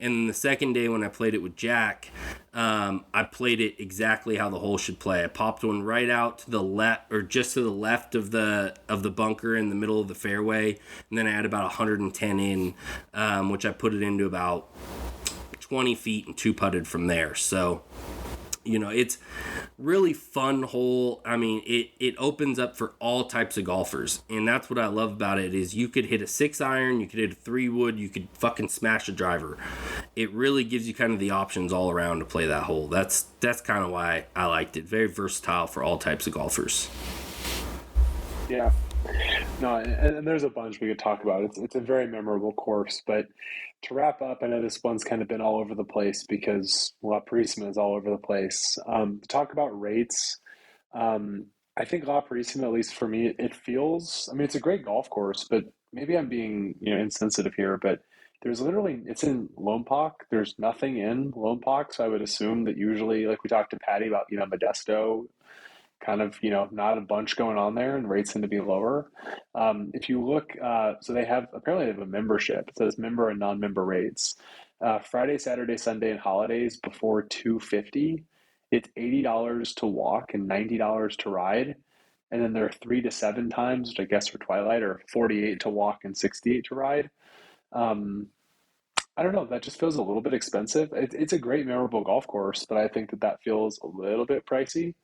And then the second day when I played it with Jack, I played it exactly how the hole should play. I popped one right out to the left, or just to the left of the bunker in the middle of the fairway, and then I had about 110 in, which I put it into about 20 feet and two putted from there. So, it's really fun hole. I mean, it opens up for all types of golfers, and that's what I love about it, is you could hit a 6-iron, you could hit a 3-wood, you could fucking smash a driver. It really gives you kind of the options all around to play that hole. That's kind of why I liked it. Very versatile for all types of golfers. Yeah. No, and there's a bunch we could talk about. It's a very memorable course, but to wrap up, I know this one's kind of been all over the place because La Purisima is all over the place. To talk about rates, I think La Purisima, at least for me, it feels, I mean, it's a great golf course, but maybe I'm being, insensitive here, but it's in Lompoc. There's nothing in Lompoc, so I would assume that usually, like we talked to Patty about, Modesto, kind of, not a bunch going on there, and rates tend to be lower. If you look, so apparently they have a membership. It says member and non-member rates. Friday, Saturday, Sunday, and holidays before $250, it's $80 to walk and $90 to ride. And then there are 3 to 7 times, which I guess for Twilight, are 48 to walk and 68 to ride. I don't know. That just feels a little bit expensive. It's a great, memorable golf course, but I think that feels a little bit pricey.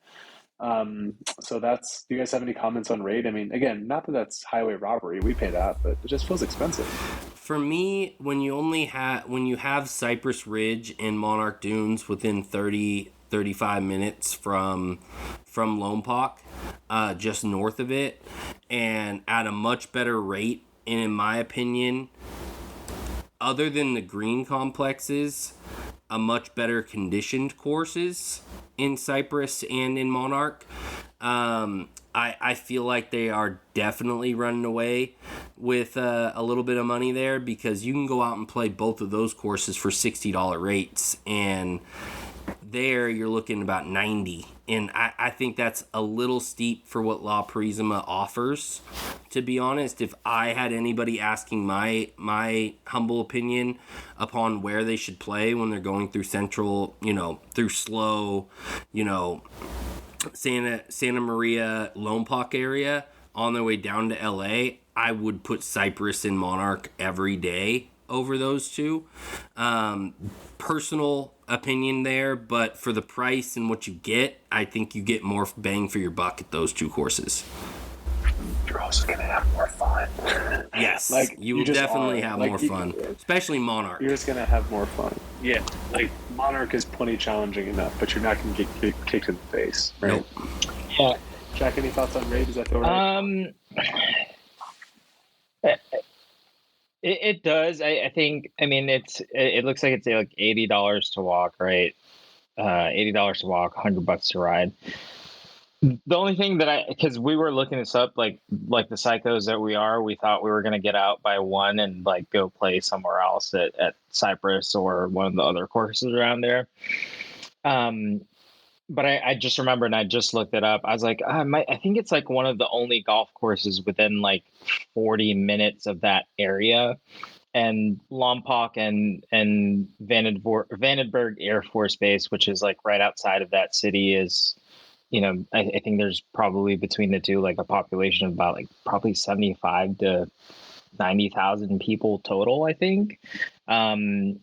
So do you guys have any comments on rate? I mean, again, not that that's highway robbery, we pay that, but it just feels expensive. For me, when you have Cypress Ridge and Monarch Dunes within 35 minutes from Lompoc, just north of it, and at a much better rate, and in my opinion, other than the green complexes, a much better conditioned courses in Cypress and in Monarch. I feel like they are definitely running away with a little bit of money there, because you can go out and play both of those courses for $60 rates, and there you're looking about 90, and I think that's a little steep for what La Purisima offers, to be honest. If I had anybody asking my humble opinion upon where they should play when they're going through Central, through slow, Santa Maria, Lompoc area on their way down to LA, I would put Cypress and Monarch every day over those two. Personal opinion there, but for the price and what you get, I think you get more bang for your buck at those two courses. You're also going to have more fun. Yes, you will definitely have more fun, especially Monarch. You're just going to have more fun. Yeah, Monarch is plenty challenging enough, but you're not going to get kicked in the face, right? Nope. Yeah. Jack, any thoughts on rate? Does that feel right? It does. I think. I mean, it looks like it's like $80 to walk, right? $80 to walk, $100 to ride. The only thing that because we were looking this up, like the psychos that we thought we were gonna get out by 1 and go play somewhere else at Cypress or one of the other courses around there. But I just remembered, and I just looked it up. I was like, I think it's one of the only golf courses within 40 minutes of that area. and Lompoc and Vandenberg Air Force Base, which is like right outside of that city, is, I think there's probably between the two like a population of about like probably 75 to 90,000 people total, I think. And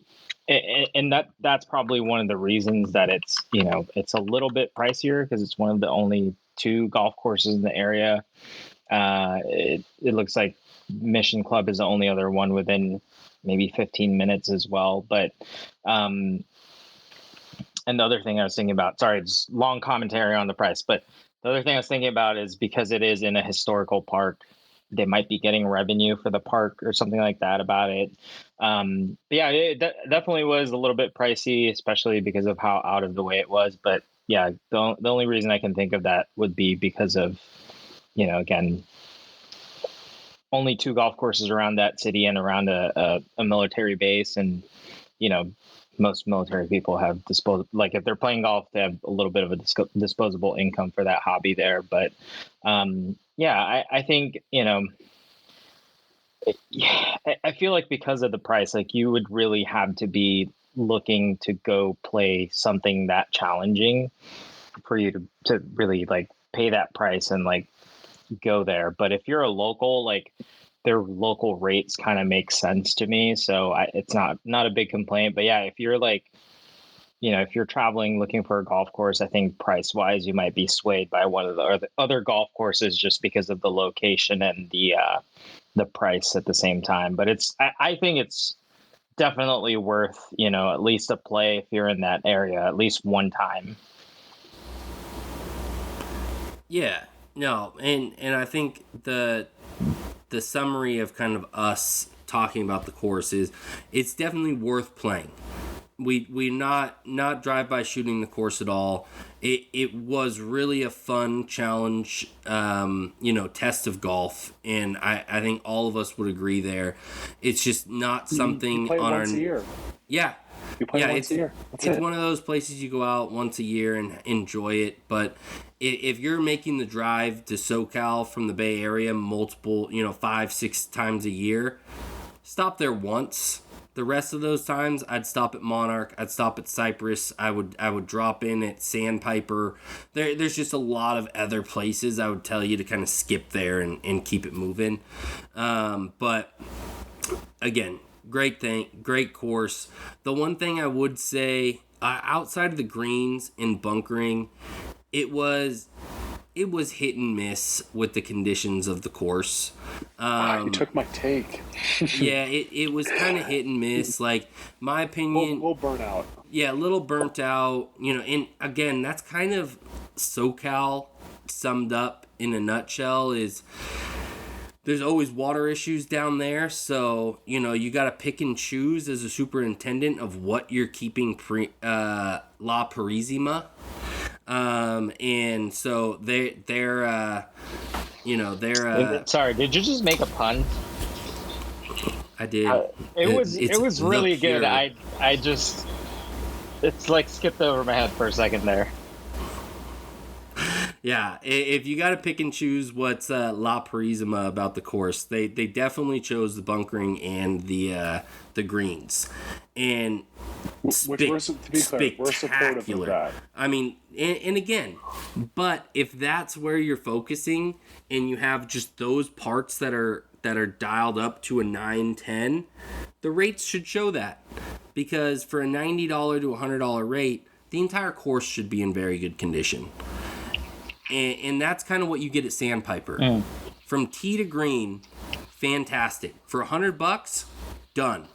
that's probably one of the reasons that it's a little bit pricier, because it's one of the only two golf courses in the area. It looks like Mission Club is the only other one within maybe 15 minutes as well. But and the other thing I was thinking about, sorry, it's long commentary on the price, but the other thing I was thinking about is because it is in a historical park, they might be getting revenue for the park or something like that about it. But yeah, it definitely was a little bit pricey, especially because of how out of the way it was. But yeah, the only reason I can think of that would be because of, again, only two golf courses around that city and around a military base. And, most military people have if they're playing golf, they have a little bit of a disposable income for that hobby there. But yeah, I think, I feel like because of the price, like you would really have to be looking to go play something that challenging for you to really like pay that price and like go there. But if you're a local, like their local rates kind of make sense to me. So it's not a big complaint. But yeah, if you're like, if you're traveling looking for a golf course, I think price wise, you might be swayed by one of the other golf courses just because of the location and the price at the same time. But I think it's definitely worth, at least a play if you're in that area, at least one time. Yeah, no, and I think the summary of kind of us talking about the course is it's definitely worth playing. We're not drive-by shooting the course at all. It was really a fun challenge, test of golf, and I think all of us would agree there. It's just not something you play on once our a year. Yeah. You play once a year. It's one of those places you go out once a year and enjoy it. But if you're making the drive to SoCal from the Bay Area multiple, 5-6 times a year, stop there once. The rest of those times, I'd stop at Monarch. I'd stop at Cypress. I would drop in at Sandpiper. There's just a lot of other places I would tell you to kind of skip there and keep it moving. But again, great course. The one thing I would say, outside of the greens and bunkering, it was hit and miss with the conditions of the course. You took my take. Yeah, it was kind of hit and miss. Like, my opinion, we'll burn out. Yeah, a little burnt out. And again, that's kind of SoCal summed up in a nutshell. Is there's always water issues down there, so you got to pick and choose as a superintendent of what you're keeping La Purisima. And so they're sorry, did you just make a pun? I did. It was really good. I just, it's like skipped over my head for a second there. Yeah, if you got to pick and choose what's La Purisima about the course, they definitely chose the bunkering and the greens, and which we're, to be clear, we're supportive of that. I mean, and again, but if that's where you're focusing and you have just those parts that are dialed up to a 9-10, the rates should show that, because for a $90 to $100 rate, the entire course should be in very good condition. And that's kind of what you get at Sandpiper. From tee to green, fantastic. For $100, done.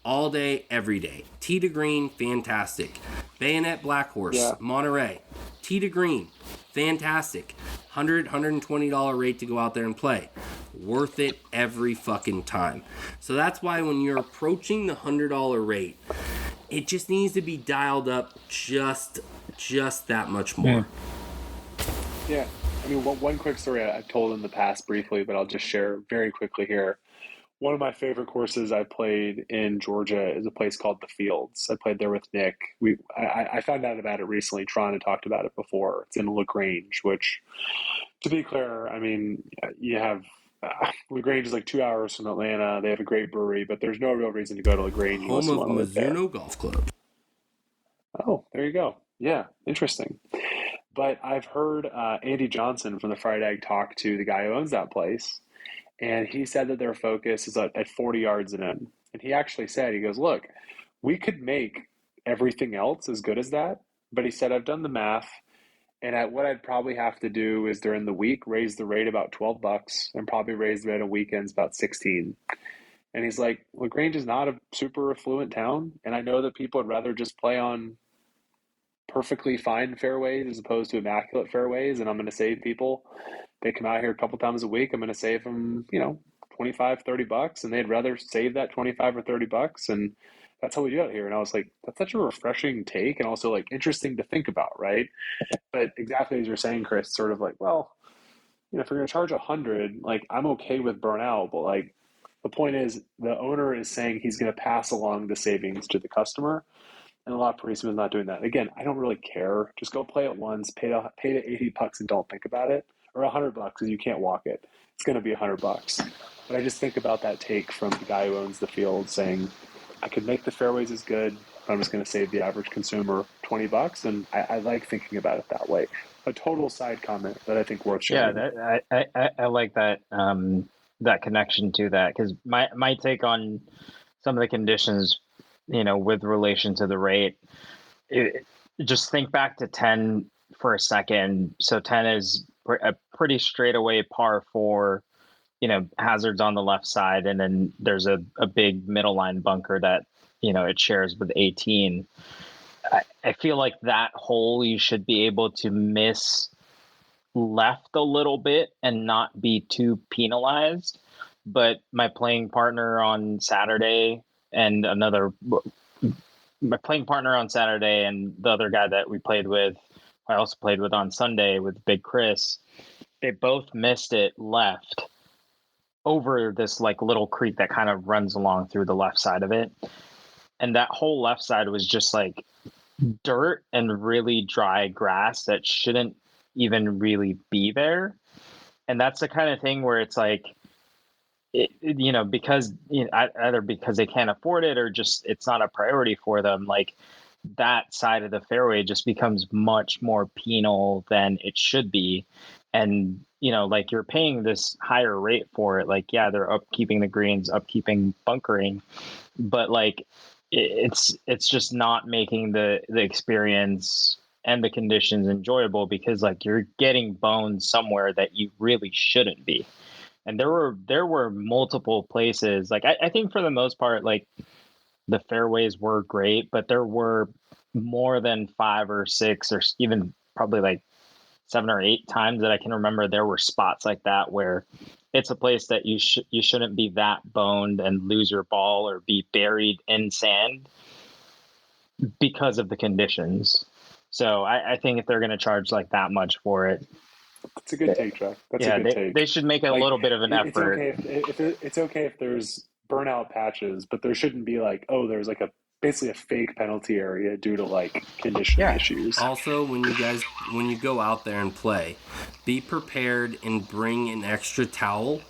All day, every day. Tee to green, fantastic. Bayonet Black Horse, Monterey. Tee to green, fantastic. $120 rate to go out there and play. Worth it every fucking time. So that's why when you're approaching the $100 rate, it just needs to be dialed up just that much more. Yeah, I mean, one quick story I've told in the past briefly, but I'll just share very quickly here. One of my favorite courses I played in Georgia is a place called The Fields. I played there with Nick. I found out about it recently. Tron had talked about it before. It's in LaGrange, which, to be clear, I mean, you have LaGrange is like 2 hours from Atlanta. They have a great brewery, but there's no real reason to go to LaGrange unless Home you of want to live there. Mizuno Golf Club. Oh, there you go. Yeah, interesting. But I've heard Andy Johnson from the Fried Egg talk to the guy who owns that place, and he said that their focus is at 40 yards and in. And he actually said, he goes, look, we could make everything else as good as that. But he said, I've done the math. And what I'd probably have to do is during the week, raise the rate about $12 and probably raise the rate on weekends about 16. And he's like, LaGrange is not a super affluent town. And I know that people would rather just play on perfectly fine fairways as opposed to immaculate fairways. And I'm going to save people. They come out here a couple times a week. I'm going to save them, 25, $30, and they'd rather save that 25 or $30. And that's how we do it here. And I was like, that's such a refreshing take and also like interesting to think about. Right. But exactly as you're saying, Chris, sort of like, well, if you're going to charge 100, like I'm okay with burnout, but like the point is the owner is saying he's going to pass along the savings to the customer. And a lot of Purisima is not doing that. Again, I don't really care. Just go play it once, pay the $80 and don't think about it, or $100 because you can't walk it. It's going to be $100. But I just think about that take from the guy who owns the field saying, I could make the fairways as good, but I'm just going to save the average consumer $20. And I like thinking about it that way. A total side comment that I think worth sharing. Yeah, I like that that connection to that, because my take on some of the conditions, with relation to the rate, just think back to 10 for a second. So 10 is a pretty straightaway par 4, hazards on the left side, and then there's a big middle line bunker that it shares with 18. I feel like that hole you should be able to miss left a little bit and not be too penalized. But my playing partner on Saturday and the other guy that I also played with on Sunday with Big Chris, they both missed it left over this like little creek that kind of runs along through the left side of it. And that whole left side was just like dirt and really dry grass that shouldn't even really be there. And that's the kind of thing where it's like, because either because they can't afford it or just it's not a priority for them, like that side of the fairway just becomes much more penal than it should be. And like you're paying this higher rate for it, like they're upkeeping the greens, upkeeping bunkering, but like it's just not making the experience and the conditions enjoyable, because like you're getting boned somewhere that you really shouldn't be. And there were multiple places, like I think for the most part, like the fairways were great, but there were more than 5 or 6 or even probably like 7 or 8 times that I can remember there were spots like that where it's a place that you shouldn't be that boned and lose your ball or be buried in sand because of the conditions. So I think if they're going to charge like that much for it, that's a good take, Chuck. That's a good take. They should make a little bit of an effort. It's okay if there's burnout patches, but there shouldn't be like, there's like basically a fake penalty area due to like conditioning issues. Also, when you go out there and play, be prepared and bring an extra towel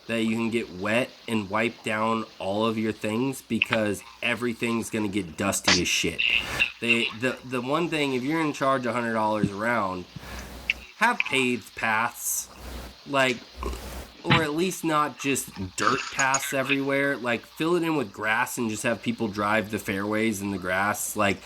that you can get wet and wipe down all of your things, because everything's going to get dusty as shit. The one thing, if you're in charge $100 a round, have paved paths, like, or at least not just dirt paths everywhere. Like, fill it in with grass and just have people drive the fairways in the grass. Like,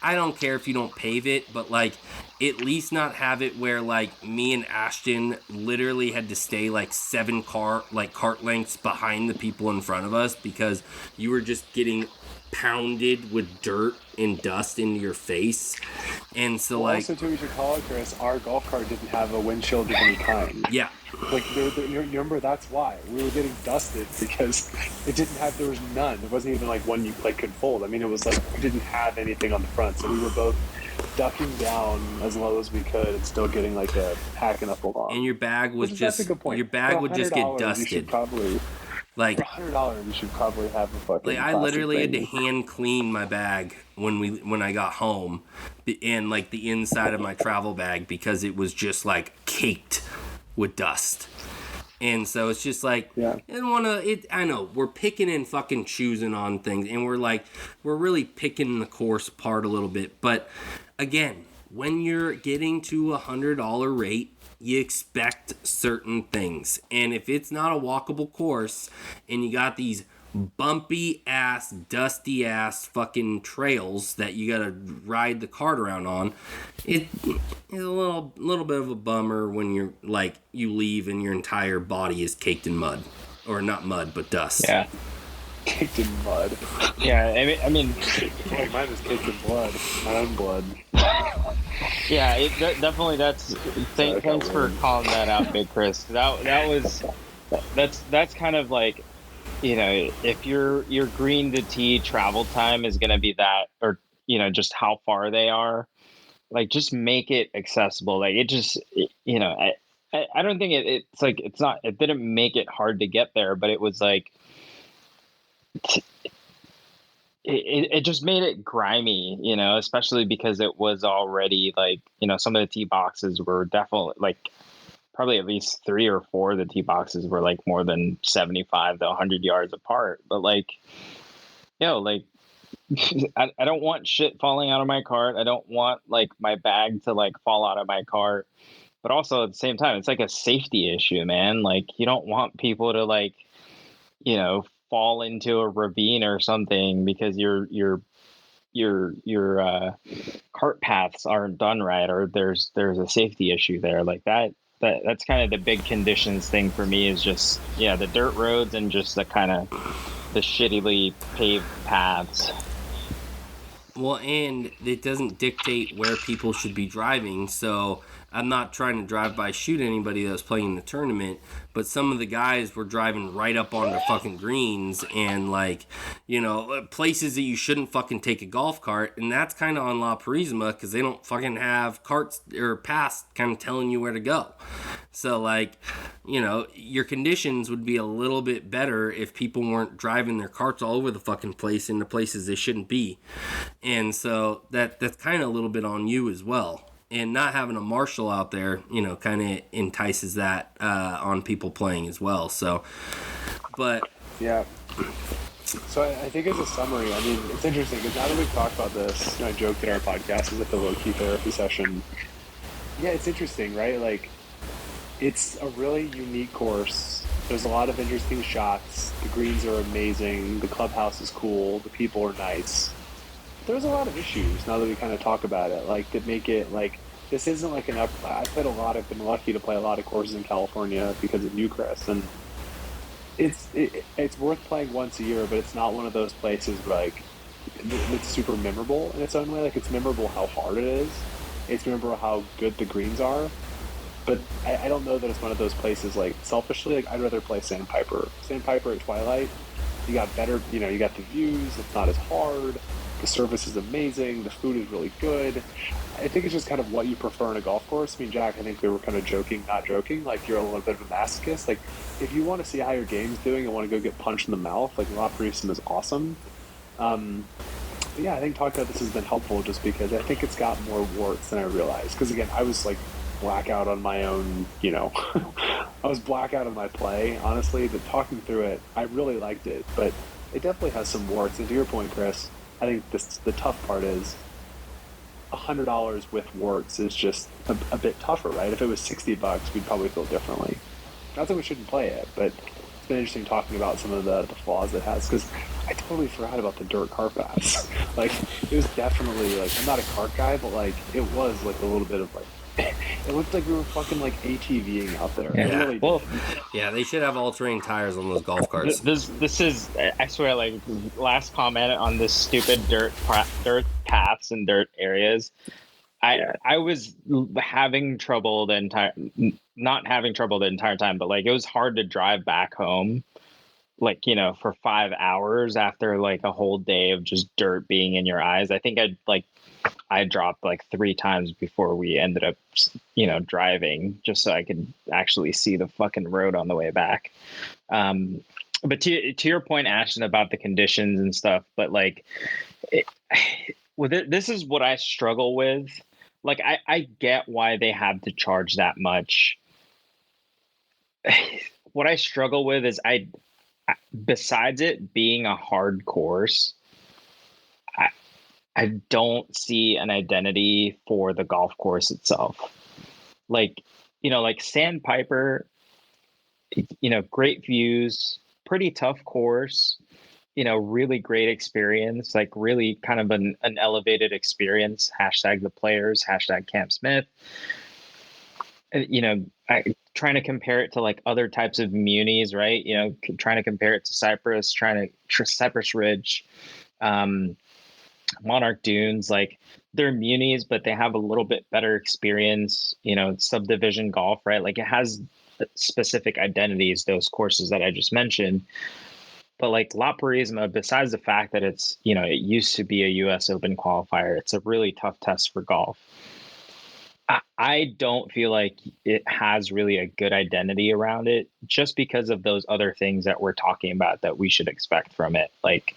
I don't care if you don't pave it, but like, at least not have it where like me and Ashton literally had to stay like 7 cart lengths behind the people in front of us because you were just getting pounded with dirt and dust into your face. And so also too, you should call it, Chris, our golf cart didn't have a windshield of any kind. Yeah. Like, you remember, that's why we were getting dusted, because there was none. There wasn't even like one you like could fold. I mean, it was like we didn't have anything on the front, so we were both ducking down as low as we could and still getting like a hacking up along. And your bag was just your bag would just get dusted. You should probably, like, for $100, you should probably have a fucking. Like, I literally had to hand clean my bag when I got home, and like the inside of my travel bag, because it was just like caked with dust. And so it's just like, I know we're picking and fucking choosing on things, and we're really picking the course apart a little bit. But again, when you're getting to $100 rate, you expect certain things. And if it's not a walkable course and you got these bumpy ass, dusty ass fucking trails that you gotta ride the cart around on, it is a little bit of a bummer when you're like, you leave and your entire body is caked in mud. Or not mud, but dust. Yeah. Caked in mud. Yeah, I mean Like mine was caked in blood. My own blood. yeah, definitely. Thanks for calling that out, Big Chris. That's kind of like, if your green to tee travel time is going to be that, or just how far they are, like, just make it accessible. Like, it just, I don't think it's like, it didn't make it hard to get there, but it was like, it just made it grimy, especially because it was already like, some of the tee boxes were definitely like, probably at least 3 or 4 of the tee boxes were like more than 75 to 100 yards apart. But like, like, I don't want shit falling out of my cart. I don't want like my bag to like fall out of my cart. But also at the same time, it's like a safety issue, man. Like, you don't want people to like, fall into a ravine or something because your cart paths aren't done right, or there's a safety issue there. Like that's kind of the big conditions thing for me, is just the dirt roads and just the kind of the shittily paved paths. Well, and it doesn't dictate where people should be driving, so I'm not trying to drive by shoot anybody that was playing in the tournament, but some of the guys were driving right up on their fucking greens and, like, places that you shouldn't fucking take a golf cart, and that's kind of on La Purisima because they don't fucking have carts or paths kind of telling you where to go. So, like, your conditions would be a little bit better if people weren't driving their carts all over the fucking place into places they shouldn't be. And so that's kind of a little bit on you as well. And not having a marshal out there, kind of entices that on people playing as well. So, but yeah. So I think as a summary, I mean, it's interesting because now that we've talked about this, I joked that our podcast is like the low-key therapy session. Yeah, it's interesting, right? Like, it's a really unique course. There's a lot of interesting shots. The greens are amazing. The clubhouse is cool. The people are nice. There's a lot of issues now that we kind of talk about it, like, that make it like, this isn't like I've been lucky to play a lot of courses in California because of Newcrest, and it's worth playing once a year, but it's not one of those places where, like, it's super memorable in its own way. Like, it's memorable how hard it is. It's memorable how good the greens are. But I don't know that it's one of those places, like, selfishly, like, I'd rather play Sandpiper. Sandpiper at Twilight, you got better, you got the views, it's not as hard, the service is amazing, the food is really good. I think it's just kind of what you prefer in a golf course. I mean, Jack, I think we were kind of joking, not joking, like, you're a little bit of a masochist. Like, if you want to see how your game's doing and want to go get punched in the mouth, like, La Purisima is awesome. But yeah, I think talking about this has been helpful just because I think it's got more warts than I realized. Because, again, I was, like, blackout on my own, I was blackout on my play, honestly, but talking through it, I really liked it, but it definitely has some warts. And to your point, Chris, I think the tough part is $100 with warts is just a bit tougher, right? If it was $60, we'd probably feel differently. Not that we shouldn't play it, but it's been interesting talking about some of the flaws it has, because I totally forgot about the dirt cart paths. Like, it was definitely, like, I'm not a cart guy, but, like, it was, like, a little bit of, like, it looked like we were fucking, like, ATVing out there. Yeah. Really well, yeah, they should have all-terrain tires on those golf carts. This is, I swear, like, last comment on this stupid dirt paths and dirt areas. I was having trouble not having trouble the entire time, but, like, it was hard to drive back home, like, for 5 hours after, like, a whole day of just dirt being in your eyes. I think I dropped like 3 times before we ended up, driving, just so I could actually see the fucking road on the way back. But to your point, Ashton, about the conditions and stuff, but, like, this is what I struggle with. Like, I get why they have to charge that much. what I struggle with is besides it being a hard course, I don't see an identity for the golf course itself. Like, like Sandpiper, great views, pretty tough course, really great experience, like really kind of an elevated experience. Hashtag the players, hashtag Camp Smith. Trying to compare it to like other types of munis, right? Trying to compare it to Cypress, Cypress Ridge, Monarch Dunes, like they're munis, but they have a little bit better experience, subdivision golf, right? Like it has specific identities, those courses that I just mentioned. But like La Purisima, besides the fact that it's, it used to be a US Open qualifier, it's a really tough test for golf. I don't feel like it has really a good identity around it just because of those other things that we're talking about that we should expect from it. Like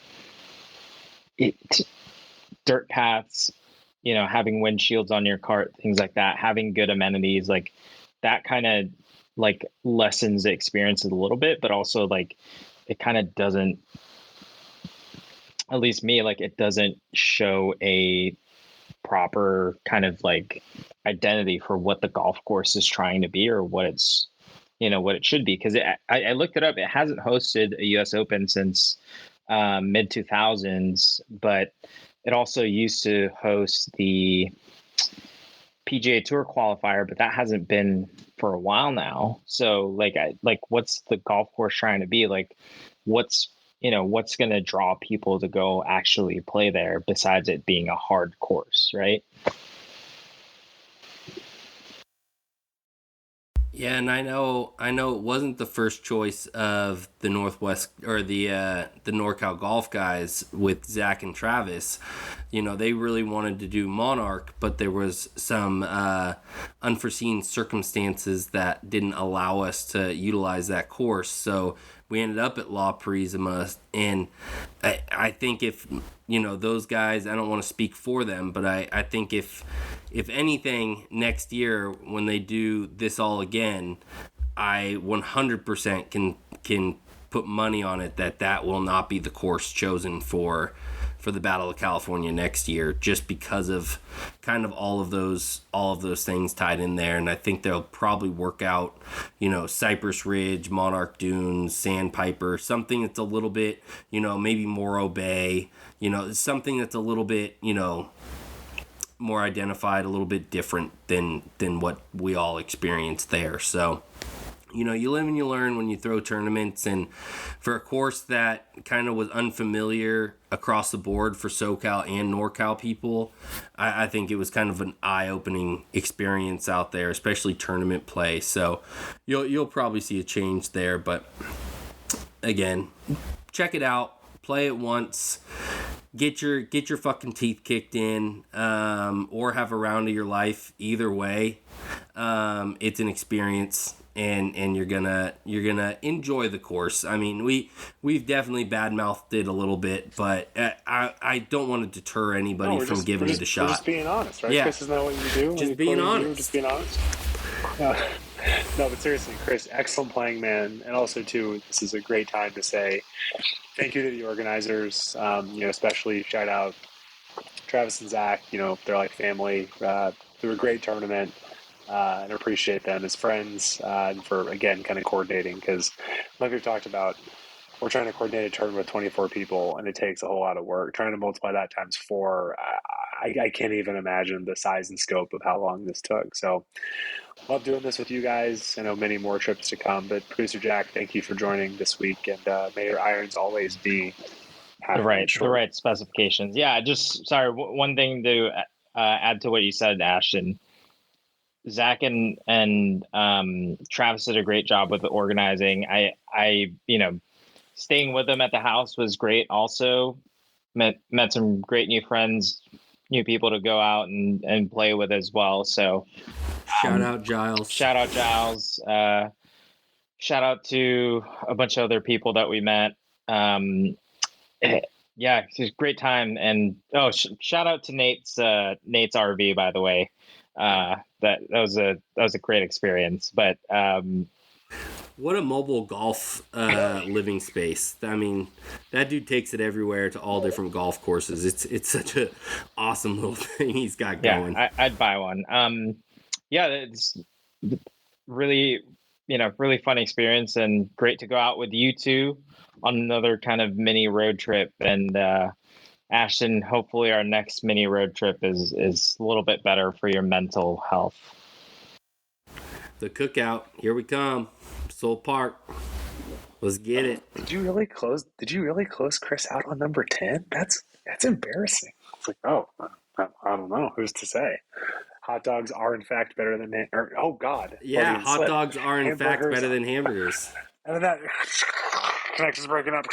dirt paths, having windshields on your cart, things like that, having good amenities, like that kind of like lessens the experience a little bit, but also like it kind of doesn't, at least me, like it doesn't show a proper kind of like identity for what the golf course is trying to be or what it's, what it should be. Because I looked it up. It hasn't hosted a US Open since mid 2000s, but it also used to host the PGA Tour qualifier, but that hasn't been for a while now. So like, what's the golf course trying to be? Like, what's going to draw people to go actually play there besides it being a hard course, right? Yeah, and I know it wasn't the first choice of the Northwest or the NorCal golf guys with Zach and Travis. They really wanted to do Monarch, but there was some unforeseen circumstances that didn't allow us to utilize that course. So we ended up at La Purisima, and I think if those guys, I don't want to speak for them, but I think if anything next year when they do this all again, I 100% can put money on it that will not be the course chosen for the Battle of California next year, just because of kind of all of those things tied in there. And I think they'll probably work out, Cypress Ridge, Monarch Dunes, Sandpiper, something that's a little bit, maybe Morro Bay, something that's a little bit, more identified, a little bit different than what we all experienced there. So, you live and you learn when you throw tournaments, and for a course that kind of was unfamiliar across the board for SoCal and NorCal people, I think it was kind of an eye-opening experience out there, especially tournament play. So you'll probably see a change there, but again, check it out, play it once. Get your fucking teeth kicked in, or have a round of your life. Either way, it's an experience, and you're gonna enjoy the course. I mean, we've definitely badmouthed it a little bit, but I don't want to deter anybody from giving it a shot. We're just being honest, right? Yeah. Chris, isn't that what you do? Just being honest. Just being honest. No, but seriously, Chris, excellent playing, man. And also, too, this is a great time to say thank you to the organizers. Especially shout out Travis and Zach. They're like family. They were a great tournament, and appreciate them as friends, and for, again, kind of coordinating, because like we've talked about, we're trying to coordinate a tournament with 24 people, and it takes a whole lot of work. Trying to multiply that times 4, I can't even imagine the size and scope of how long this took. So love doing this with you guys. I know many more trips to come, but Producer Jack, thank you for joining this week, and may your irons always be the right specifications. Yeah, just sorry, one thing to add to what you said, Ashton. Zach and Travis did a great job with the organizing. I staying with them at the house was great. Also met some great new friends, new people to go out and play with as well. So shout out Giles. Shout out to a bunch of other people that we met. Yeah, it was a great time. And shout out to Nate's RV, by the way. That was a great experience. But What a mobile golf living space. I mean, that dude takes it everywhere to all different golf courses. It's such a awesome little thing he's got going. Yeah, I'd buy one. Yeah, it's really, really fun experience and great to go out with you two on another kind of mini road trip. And Ashton, hopefully our next mini road trip is a little bit better for your mental health. The cookout, here we come. Soul Park. Let's get it. Did you really close Chris out on number 10? That's embarrassing. It's like, I don't know. Who's to say? Hot dogs are in fact better than oh God. Yeah, hot dogs are in fact better than hamburgers. And then that connection's breaking up.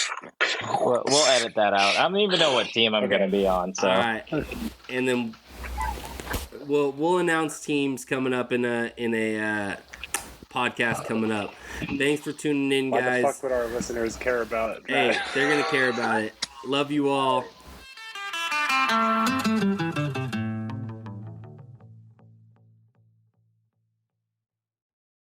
We'll edit that out. I don't even know what team I'm going to be on. So. All right, and then we'll announce teams coming up in a podcast coming up. Thanks for tuning in, guys. Why the fuck would our listeners care about that? Hey, they're gonna care about it. Love you all.